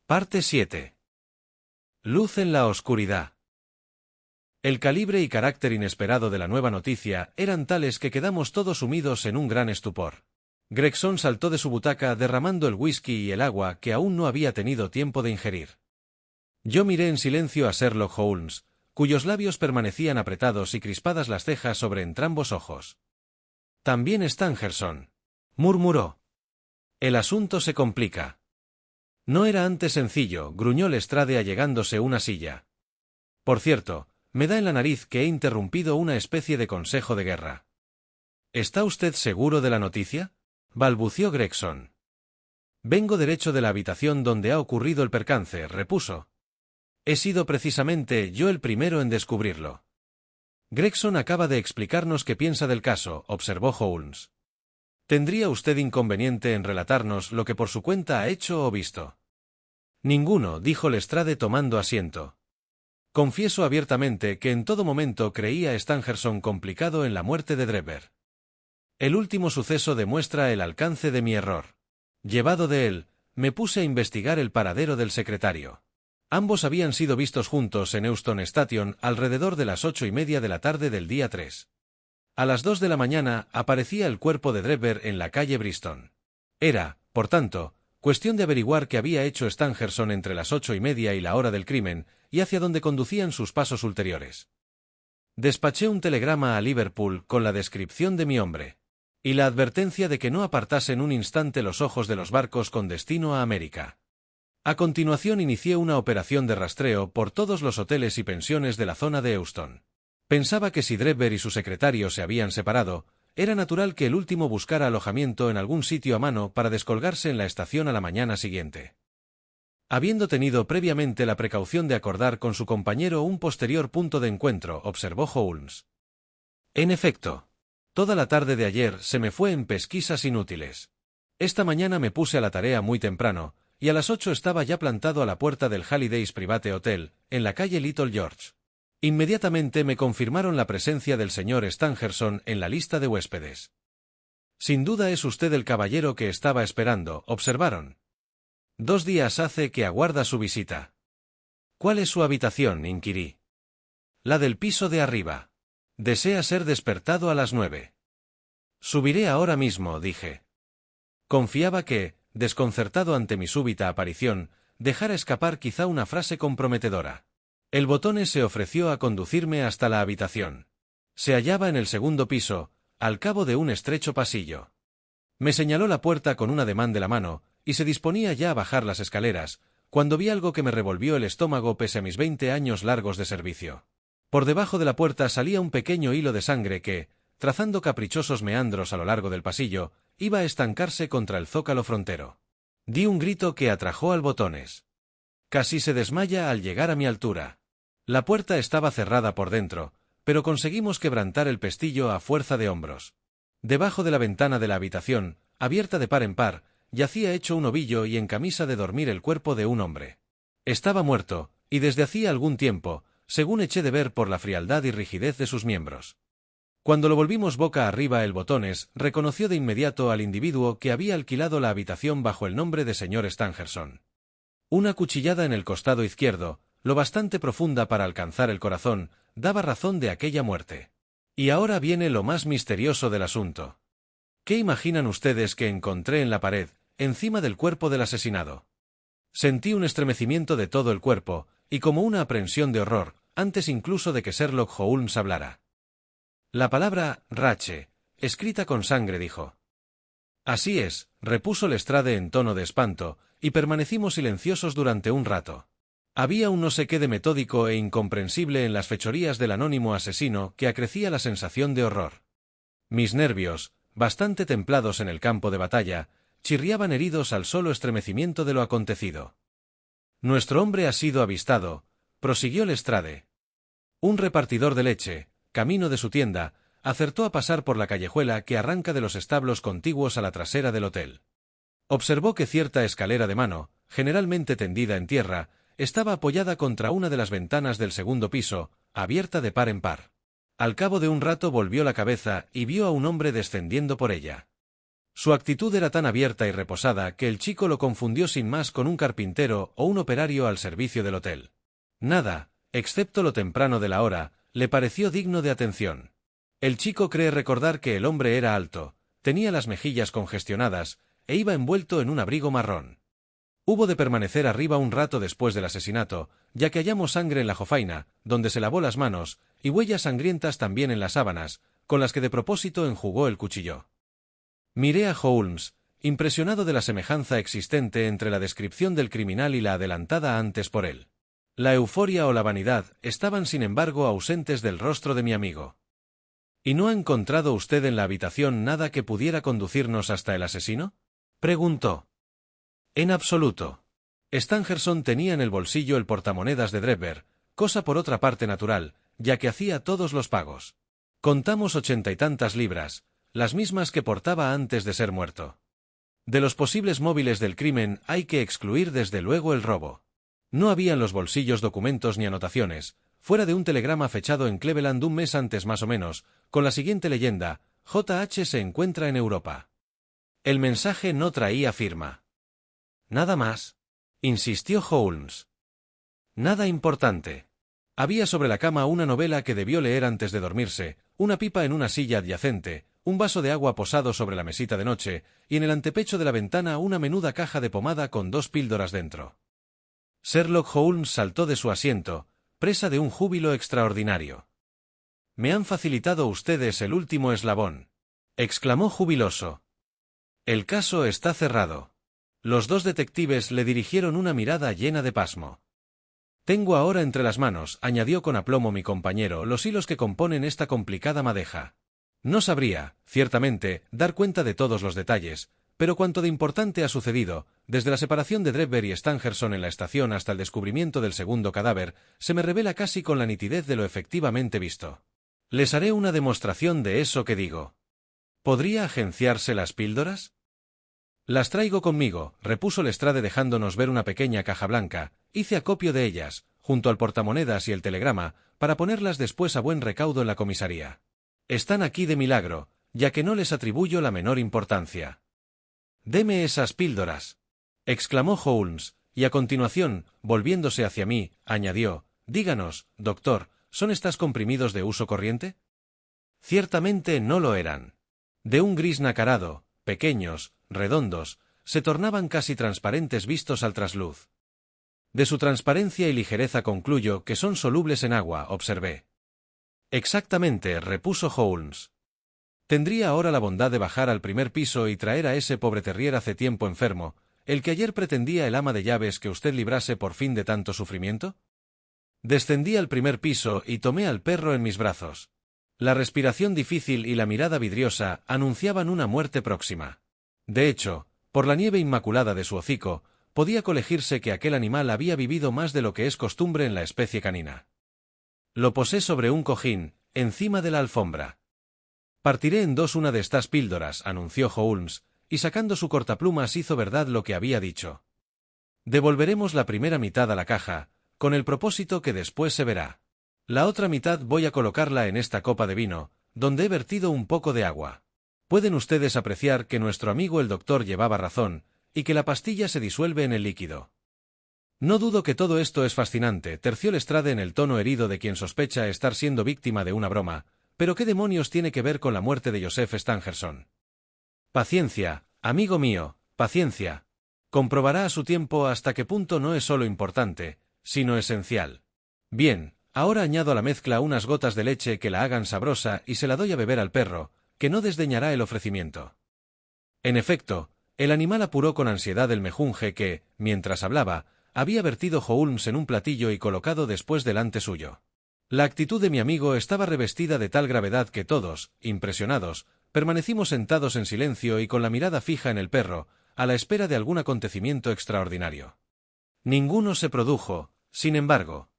Parte 7. Luz en la oscuridad. El calibre y carácter inesperado de la nueva noticia eran tales que quedamos todos sumidos en un gran estupor. Gregson saltó de su butaca derramando el whisky y el agua que aún no había tenido tiempo de ingerir. Yo miré en silencio a Sherlock Holmes, cuyos labios permanecían apretados y crispadas las cejas sobre entrambos ojos. «También Stangerson», murmuró. «El asunto se complica». «No era antes sencillo», gruñó Lestrade allegándose una silla. «Por cierto, me da en la nariz que he interrumpido una especie de consejo de guerra». «¿Está usted seguro de la noticia?», balbució Gregson. «Vengo derecho de la habitación donde ha ocurrido el percance», repuso. «He sido precisamente yo el primero en descubrirlo». «Gregson acaba de explicarnos qué piensa del caso», observó Holmes. «¿Tendría usted inconveniente en relatarnos lo que por su cuenta ha hecho o visto?» «Ninguno», dijo Lestrade tomando asiento. «Confieso abiertamente que en todo momento creía a Stangerson complicado en la muerte de Drebber. El último suceso demuestra el alcance de mi error. Llevado de él, me puse a investigar el paradero del secretario. Ambos habían sido vistos juntos en Euston Station alrededor de las 8:30 de la tarde del día 3. A las 2 de la mañana aparecía el cuerpo de Drebber en la calle Bristol. Era, por tanto, cuestión de averiguar qué había hecho Stangerson entre las 8:30 y la hora del crimen, y hacia dónde conducían sus pasos ulteriores. Despaché un telegrama a Liverpool con la descripción de mi hombre, y la advertencia de que no apartasen un instante los ojos de los barcos con destino a América. A continuación inicié una operación de rastreo por todos los hoteles y pensiones de la zona de Euston. Pensaba que si Drebber y su secretario se habían separado, era natural que el último buscara alojamiento en algún sitio a mano para descolgarse en la estación a la mañana siguiente. Habiendo tenido previamente la precaución de acordar con su compañero un posterior punto de encuentro, observó Holmes. En efecto, toda la tarde de ayer se me fue en pesquisas inútiles. Esta mañana me puse a la tarea muy temprano, y a las 8 estaba ya plantado a la puerta del Halliday's Private Hotel, en la calle Little George. Inmediatamente me confirmaron la presencia del señor Stangerson en la lista de huéspedes. Sin duda es usted el caballero que estaba esperando, observaron. 2 días hace que aguarda su visita. ¿Cuál es su habitación?, inquirí. La del piso de arriba. Desea ser despertado a las 9. Subiré ahora mismo, dije. Confiaba que, desconcertado ante mi súbita aparición, dejara escapar quizá una frase comprometedora. El Botones se ofreció a conducirme hasta la habitación. Se hallaba en el segundo piso, al cabo de un estrecho pasillo. Me señaló la puerta con un ademán de la mano, y se disponía ya a bajar las escaleras, cuando vi algo que me revolvió el estómago pese a mis 20 años largos de servicio. Por debajo de la puerta salía un pequeño hilo de sangre que, trazando caprichosos meandros a lo largo del pasillo, iba a estancarse contra el zócalo frontero. Di un grito que atrajo al Botones. Casi se desmaya al llegar a mi altura. La puerta estaba cerrada por dentro, pero conseguimos quebrantar el pestillo a fuerza de hombros. Debajo de la ventana de la habitación, abierta de par en par, yacía hecho un ovillo y en camisa de dormir el cuerpo de un hombre. Estaba muerto, y desde hacía algún tiempo, según eché de ver por la frialdad y rigidez de sus miembros. Cuando lo volvimos boca arriba el Botones reconoció de inmediato al individuo que había alquilado la habitación bajo el nombre de señor Stangerson. Una cuchillada en el costado izquierdo, lo bastante profunda para alcanzar el corazón, daba razón de aquella muerte. Y ahora viene lo más misterioso del asunto. ¿Qué imaginan ustedes que encontré en la pared, encima del cuerpo del asesinado? Sentí un estremecimiento de todo el cuerpo, y como una aprensión de horror, antes incluso de que Sherlock Holmes hablara. La palabra «rache», escrita con sangre, dijo. Así es, repuso Lestrade en tono de espanto, y permanecimos silenciosos durante un rato. Había un no sé qué de metódico e incomprensible en las fechorías del anónimo asesino que acrecía la sensación de horror. Mis nervios, bastante templados en el campo de batalla, chirriaban heridos al solo estremecimiento de lo acontecido. Nuestro hombre ha sido avistado, prosiguió Lestrade. Un repartidor de leche, camino de su tienda, acertó a pasar por la callejuela que arranca de los establos contiguos a la trasera del hotel. Observó que cierta escalera de mano, generalmente tendida en tierra, estaba apoyada contra una de las ventanas del segundo piso, abierta de par en par. Al cabo de un rato volvió la cabeza y vio a un hombre descendiendo por ella. Su actitud era tan abierta y reposada que el chico lo confundió sin más con un carpintero o un operario al servicio del hotel. Nada, excepto lo temprano de la hora, le pareció digno de atención. El chico cree recordar que el hombre era alto, tenía las mejillas congestionadas, e iba envuelto en un abrigo marrón. Hubo de permanecer arriba un rato después del asesinato, ya que hallamos sangre en la jofaina, donde se lavó las manos, y huellas sangrientas también en las sábanas, con las que de propósito enjugó el cuchillo. Miré a Holmes, impresionado de la semejanza existente entre la descripción del criminal y la adelantada antes por él. La euforia o la vanidad estaban sin embargo ausentes del rostro de mi amigo. ¿Y no ha encontrado usted en la habitación nada que pudiera conducirnos hasta el asesino?, preguntó. En absoluto. Stangerson tenía en el bolsillo el portamonedas de Drebber, cosa por otra parte natural, ya que hacía todos los pagos. Contamos 80 y tantas libras, las mismas que portaba antes de ser muerto. De los posibles móviles del crimen hay que excluir desde luego el robo. No había en los bolsillos documentos ni anotaciones, fuera de un telegrama fechado en Cleveland un mes antes más o menos, con la siguiente leyenda: J.H. se encuentra en Europa. El mensaje no traía firma. Nada más, insistió Holmes. Nada importante. Había sobre la cama una novela que debió leer antes de dormirse, una pipa en una silla adyacente, un vaso de agua posado sobre la mesita de noche, y en el antepecho de la ventana una menuda caja de pomada con 2 píldoras dentro. Sherlock Holmes saltó de su asiento, presa de un júbilo extraordinario. «Me han facilitado ustedes el último eslabón», exclamó jubiloso. «El caso está cerrado». Los dos detectives le dirigieron una mirada llena de pasmo. «Tengo ahora entre las manos», añadió con aplomo mi compañero, «los hilos que componen esta complicada madeja. No sabría, ciertamente, dar cuenta de todos los detalles, pero cuanto de importante ha sucedido, desde la separación de Drebber y Stangerson en la estación hasta el descubrimiento del segundo cadáver, se me revela casi con la nitidez de lo efectivamente visto. Les haré una demostración de eso que digo. ¿Podría agenciarse las píldoras? Las traigo conmigo, repuso Lestrade dejándonos ver una pequeña caja blanca. Hice acopio de ellas, junto al portamonedas y el telegrama, para ponerlas después a buen recaudo en la comisaría. Están aquí de milagro, ya que no les atribuyo la menor importancia. «Deme esas píldoras», exclamó Holmes, y a continuación, volviéndose hacia mí, añadió: «Díganos, doctor, ¿son estas comprimidos de uso corriente?» Ciertamente no lo eran. De un gris nacarado, pequeños, redondos, se tornaban casi transparentes vistos al trasluz. De su transparencia y ligereza concluyo que son solubles en agua, observé. Exactamente, repuso Holmes. Tendría ahora la bondad de bajar al primer piso y traer a ese pobre terrier hace tiempo enfermo, el que ayer pretendía el ama de llaves que usted librase por fin de tanto sufrimiento. Descendí al primer piso y tomé al perro en mis brazos. La respiración difícil y la mirada vidriosa anunciaban una muerte próxima. De hecho, por la nieve inmaculada de su hocico, podía colegirse que aquel animal había vivido más de lo que es costumbre en la especie canina. Lo posé sobre un cojín, encima de la alfombra. «Partiré en dos una de estas píldoras», anunció Holmes, y sacando su cortaplumas hizo verdad lo que había dicho. «Devolveremos la primera mitad a la caja, con el propósito que después se verá. La otra mitad voy a colocarla en esta copa de vino, donde he vertido un poco de agua. Pueden ustedes apreciar que nuestro amigo el doctor llevaba razón, y que la pastilla se disuelve en el líquido». «No dudo que todo esto es fascinante», terció Lestrade en el tono herido de quien sospecha estar siendo víctima de una broma, ¿Pero qué demonios tiene que ver con la muerte de Joseph Stangerson? Paciencia, amigo mío, paciencia. Comprobará a su tiempo hasta qué punto no es solo importante, sino esencial. Bien, ahora añado a la mezcla unas gotas de leche que la hagan sabrosa y se la doy a beber al perro, que no desdeñará el ofrecimiento. En efecto, el animal apuró con ansiedad el mejunje que, mientras hablaba, había vertido Holmes en un platillo y colocado después delante suyo. La actitud de mi amigo estaba revestida de tal gravedad que todos, impresionados, permanecimos sentados en silencio y con la mirada fija en el perro, a la espera de algún acontecimiento extraordinario. Ninguno se produjo, sin embargo.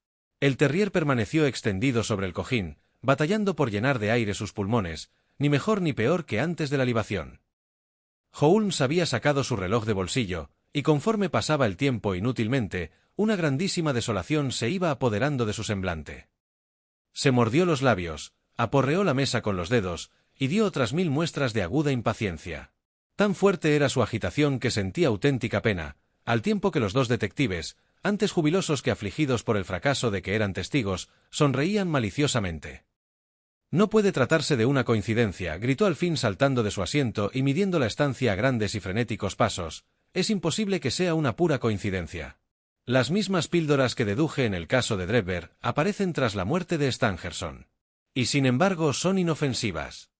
El terrier permaneció extendido sobre el cojín, batallando por llenar de aire sus pulmones, ni mejor ni peor que antes de la libación. Holmes había sacado su reloj de bolsillo, y conforme pasaba el tiempo inútilmente, una grandísima desolación se iba apoderando de su semblante. Se mordió los labios, aporreó la mesa con los dedos, y dio otras 1000 muestras de aguda impaciencia. Tan fuerte era su agitación que sentía auténtica pena, al tiempo que los dos detectives, antes jubilosos que afligidos por el fracaso de que eran testigos, sonreían maliciosamente. «No puede tratarse de una coincidencia», gritó al fin saltando de su asiento y midiendo la estancia a grandes y frenéticos pasos. «Es imposible que sea una pura coincidencia. Las mismas píldoras que deduje en el caso de Drebber aparecen tras la muerte de Stangerson. Y sin embargo son inofensivas.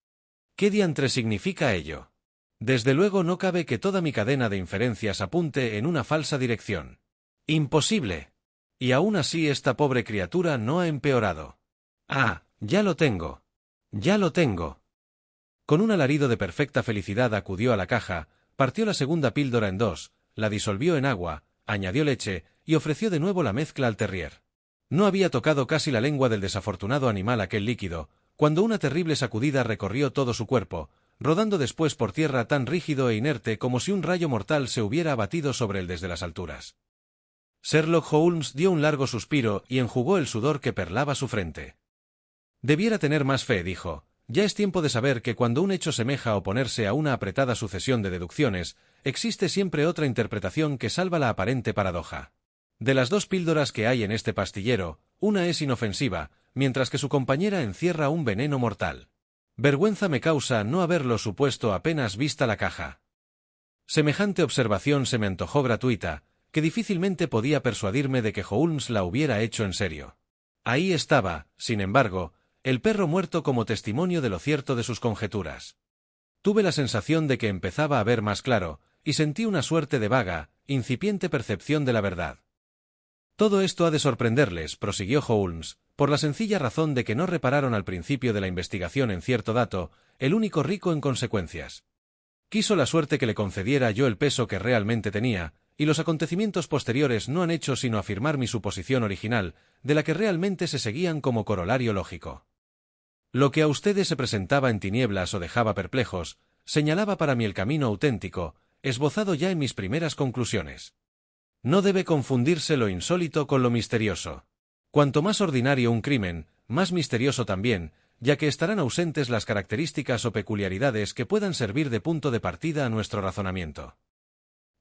¿Qué diantre significa ello? Desde luego no cabe que toda mi cadena de inferencias apunte en una falsa dirección. ¡Imposible! Y aún así esta pobre criatura no ha empeorado. ¡Ah, ya lo tengo! ¡Ya lo tengo!». Con un alarido de perfecta felicidad acudió a la caja, partió la segunda píldora en dos, la disolvió en agua, añadió leche y ofreció de nuevo la mezcla al terrier. No había tocado casi la lengua del desafortunado animal aquel líquido, cuando una terrible sacudida recorrió todo su cuerpo, rodando después por tierra tan rígido e inerte como si un rayo mortal se hubiera abatido sobre él desde las alturas. Sherlock Holmes dio un largo suspiro y enjugó el sudor que perlaba su frente. «Debiera tener más fe», dijo. «Ya es tiempo de saber que cuando un hecho semeja oponerse a una apretada sucesión de deducciones, existe siempre otra interpretación que salva la aparente paradoja. De las 2 píldoras que hay en este pastillero, una es inofensiva, mientras que su compañera encierra un veneno mortal. Vergüenza me causa no haberlo supuesto apenas vista la caja». Semejante observación se me antojó gratuita, que difícilmente podía persuadirme de que Holmes la hubiera hecho en serio. Ahí estaba, sin embargo, el perro muerto como testimonio de lo cierto de sus conjeturas. Tuve la sensación de que empezaba a ver más claro, y sentí una suerte de vaga, incipiente percepción de la verdad. «Todo esto ha de sorprenderles», prosiguió Holmes, «por la sencilla razón de que no repararon al principio de la investigación en cierto dato, el único rico en consecuencias. Quiso la suerte que le concediera yo el peso que realmente tenía, y los acontecimientos posteriores no han hecho sino afirmar mi suposición original, de la que realmente se seguían como corolario lógico. Lo que a ustedes se presentaba en tinieblas o dejaba perplejos, señalaba para mí el camino auténtico, esbozado ya en mis primeras conclusiones. No debe confundirse lo insólito con lo misterioso. Cuanto más ordinario un crimen, más misterioso también, ya que estarán ausentes las características o peculiaridades que puedan servir de punto de partida a nuestro razonamiento.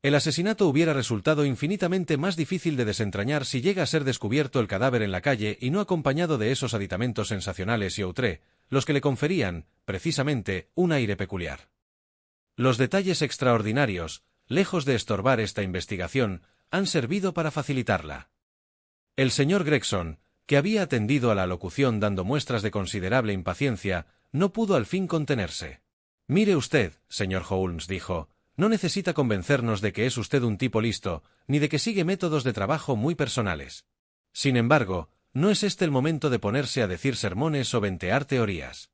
El asesinato hubiera resultado infinitamente más difícil de desentrañar si llega a ser descubierto el cadáver en la calle y no acompañado de esos aditamentos sensacionales y outré, los que le conferían, precisamente, un aire peculiar. Los detalles extraordinarios, lejos de estorbar esta investigación, han servido para facilitarla. El señor Gregson, que había atendido a la locución dando muestras de considerable impaciencia, no pudo al fin contenerse. «Mire usted, señor Holmes», dijo, «no necesita convencernos de que es usted un tipo listo, ni de que sigue métodos de trabajo muy personales. Sin embargo, no es este el momento de ponerse a decir sermones o ventear teorías.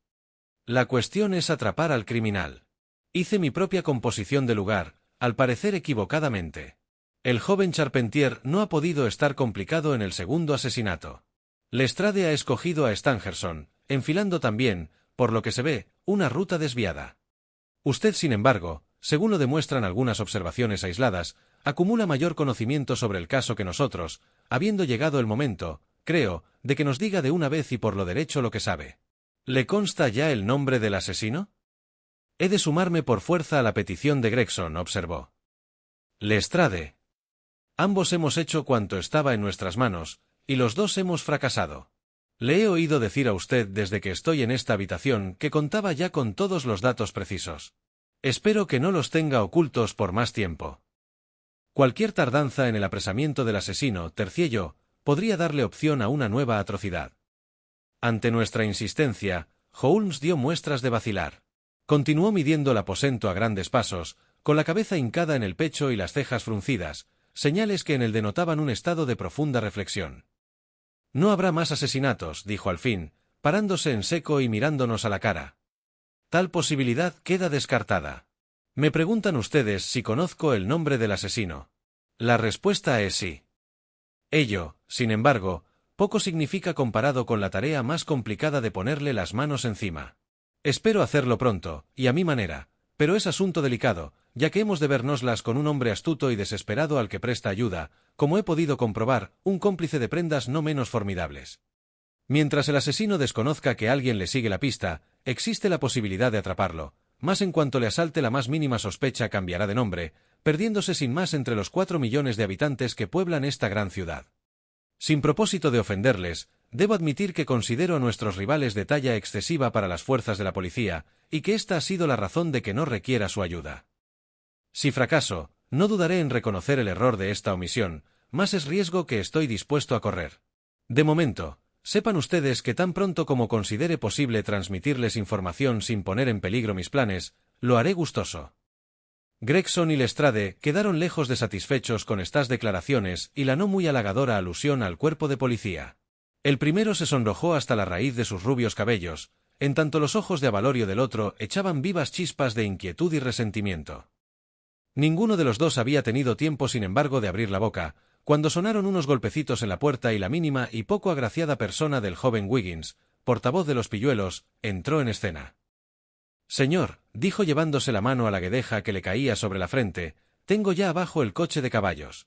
La cuestión es atrapar al criminal. Hice mi propia composición de lugar, al parecer equivocadamente. El joven Charpentier no ha podido estar complicado en el segundo asesinato. Lestrade ha escogido a Stangerson, enfilando también, por lo que se ve, una ruta desviada. Usted, sin embargo, según lo demuestran algunas observaciones aisladas, acumula mayor conocimiento sobre el caso que nosotros, habiendo llegado el momento, creo, de que nos diga de una vez y por lo derecho lo que sabe. ¿Le consta ya el nombre del asesino? He de sumarme por fuerza a la petición de Gregson, observó. Lestrade. Ambos hemos hecho cuanto estaba en nuestras manos, y los dos hemos fracasado. Le he oído decir a usted desde que estoy en esta habitación que contaba ya con todos los datos precisos. Espero que no los tenga ocultos por más tiempo. Cualquier tardanza en el apresamiento del asesino, tercié yo, podría darle opción a una nueva atrocidad. Ante nuestra insistencia, Holmes dio muestras de vacilar. Continuó midiendo el aposento a grandes pasos, con la cabeza hincada en el pecho y las cejas fruncidas, señales que en él denotaban un estado de profunda reflexión. No habrá más asesinatos, dijo al fin, parándose en seco y mirándonos a la cara. Tal posibilidad queda descartada. Me preguntan ustedes si conozco el nombre del asesino. La respuesta es sí. Ello, sin embargo, poco significa comparado con la tarea más complicada de ponerle las manos encima. Espero hacerlo pronto, y a mi manera, pero es asunto delicado, ya que hemos de vernoslas con un hombre astuto y desesperado al que presta ayuda, como he podido comprobar, un cómplice de prendas no menos formidables. Mientras el asesino desconozca que alguien le sigue la pista, existe la posibilidad de atraparlo, mas en cuanto le asalte la más mínima sospecha cambiará de nombre, perdiéndose sin más entre los 4 millones de habitantes que pueblan esta gran ciudad. Sin propósito de ofenderles, debo admitir que considero a nuestros rivales de talla excesiva para las fuerzas de la policía, y que esta ha sido la razón de que no requiera su ayuda. Si fracaso, no dudaré en reconocer el error de esta omisión, mas es riesgo que estoy dispuesto a correr. De momento, sepan ustedes que tan pronto como considere posible transmitirles información sin poner en peligro mis planes, lo haré gustoso. Gregson y Lestrade quedaron lejos de satisfechos con estas declaraciones y la no muy halagadora alusión al cuerpo de policía. El primero se sonrojó hasta la raíz de sus rubios cabellos, en tanto los ojos de avalorio del otro echaban vivas chispas de inquietud y resentimiento. Ninguno de los dos había tenido tiempo, sin embargo, de abrir la boca, cuando sonaron unos golpecitos en la puerta y la mínima y poco agraciada persona del joven Wiggins, portavoz de los pilluelos, entró en escena. «Señor», dijo llevándose la mano a la guedeja que le caía sobre la frente, «tengo ya abajo el coche de caballos».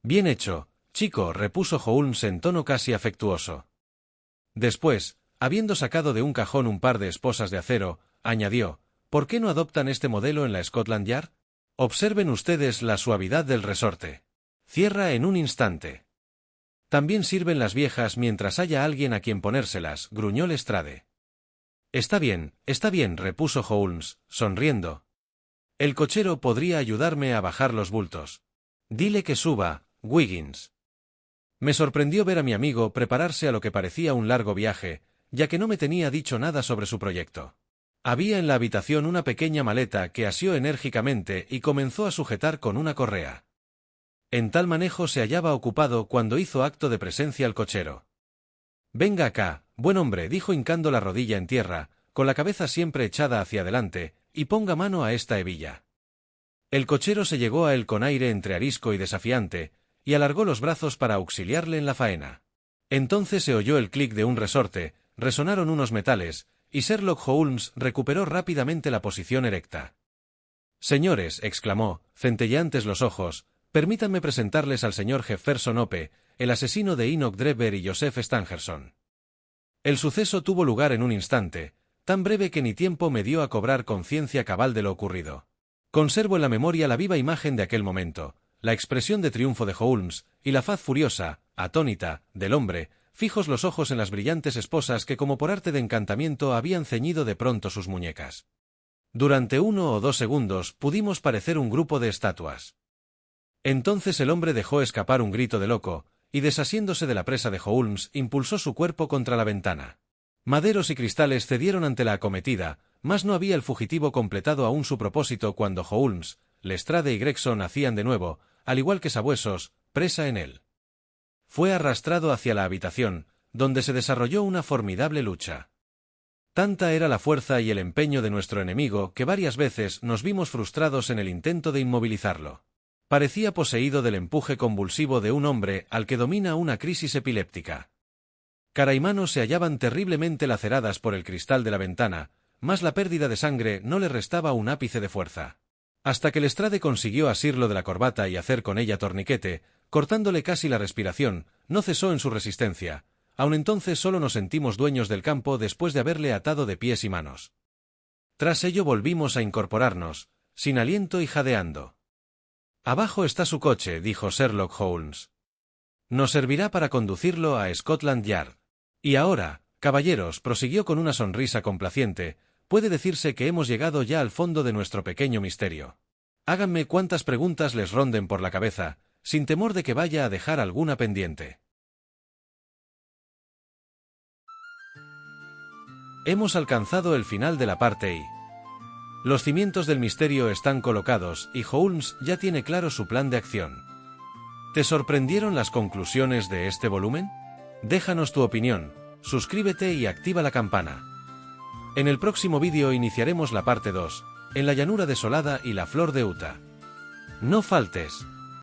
«Bien hecho, chico», repuso Holmes en tono casi afectuoso. Después, habiendo sacado de un cajón un par de esposas de acero, añadió, «¿Por qué no adoptan este modelo en la Scotland Yard? Observen ustedes la suavidad del resorte. Cierra en un instante. También sirven las viejas mientras haya alguien a quien ponérselas», gruñó Lestrade. Está bien», repuso Holmes, sonriendo. «El cochero podría ayudarme a bajar los bultos. Dile que suba, Wiggins». Me sorprendió ver a mi amigo prepararse a lo que parecía un largo viaje, ya que no me tenía dicho nada sobre su proyecto. Había en la habitación una pequeña maleta que asió enérgicamente y comenzó a sujetar con una correa. En tal manejo se hallaba ocupado cuando hizo acto de presencia el cochero. «Venga acá, buen hombre», dijo hincando la rodilla en tierra, con la cabeza siempre echada hacia adelante, «y ponga mano a esta hebilla». El cochero se llegó a él con aire entre arisco y desafiante, y alargó los brazos para auxiliarle en la faena. Entonces se oyó el clic de un resorte, resonaron unos metales, y Sherlock Holmes recuperó rápidamente la posición erecta. «Señores», exclamó, centelleantes los ojos, «permítanme presentarles al señor Jefferson Hope, el asesino de Enoch Drebber y Joseph Stangerson». El suceso tuvo lugar en un instante, tan breve que ni tiempo me dio a cobrar conciencia cabal de lo ocurrido. Conservo en la memoria la viva imagen de aquel momento, la expresión de triunfo de Holmes, y la faz furiosa, atónita, del hombre, fijos los ojos en las brillantes esposas que como por arte de encantamiento habían ceñido de pronto sus muñecas. Durante 1 o 2 segundos pudimos parecer un grupo de estatuas. Entonces el hombre dejó escapar un grito de loco, y desasiéndose de la presa de Holmes, impulsó su cuerpo contra la ventana. Maderos y cristales cedieron ante la acometida, mas no había el fugitivo completado aún su propósito cuando Holmes, Lestrade y Gregson hacían de nuevo, al igual que Sabuesos, presa en él. Fue arrastrado hacia la habitación, donde se desarrolló una formidable lucha. Tanta era la fuerza y el empeño de nuestro enemigo que varias veces nos vimos frustrados en el intento de inmovilizarlo. Parecía poseído del empuje convulsivo de un hombre al que domina una crisis epiléptica. Cara y mano se hallaban terriblemente laceradas por el cristal de la ventana, mas la pérdida de sangre no le restaba un ápice de fuerza. Hasta que Lestrade consiguió asirlo de la corbata y hacer con ella torniquete, cortándole casi la respiración, no cesó en su resistencia. Aun entonces solo nos sentimos dueños del campo después de haberle atado de pies y manos. Tras ello volvimos a incorporarnos, sin aliento y jadeando. «Abajo está su coche», dijo Sherlock Holmes. «Nos servirá para conducirlo a Scotland Yard. Y ahora, caballeros, prosiguió con una sonrisa complaciente, puede decirse que hemos llegado ya al fondo de nuestro pequeño misterio. Háganme cuantas preguntas les ronden por la cabeza, sin temor de que vaya a dejar alguna pendiente. Hemos alcanzado el final de la parte I. Los cimientos del misterio están colocados y Holmes ya tiene claro su plan de acción. ¿Te sorprendieron las conclusiones de este volumen? Déjanos tu opinión, suscríbete y activa la campana. En el próximo vídeo iniciaremos la parte 2, en la llanura desolada y la flor de Utah. No faltes.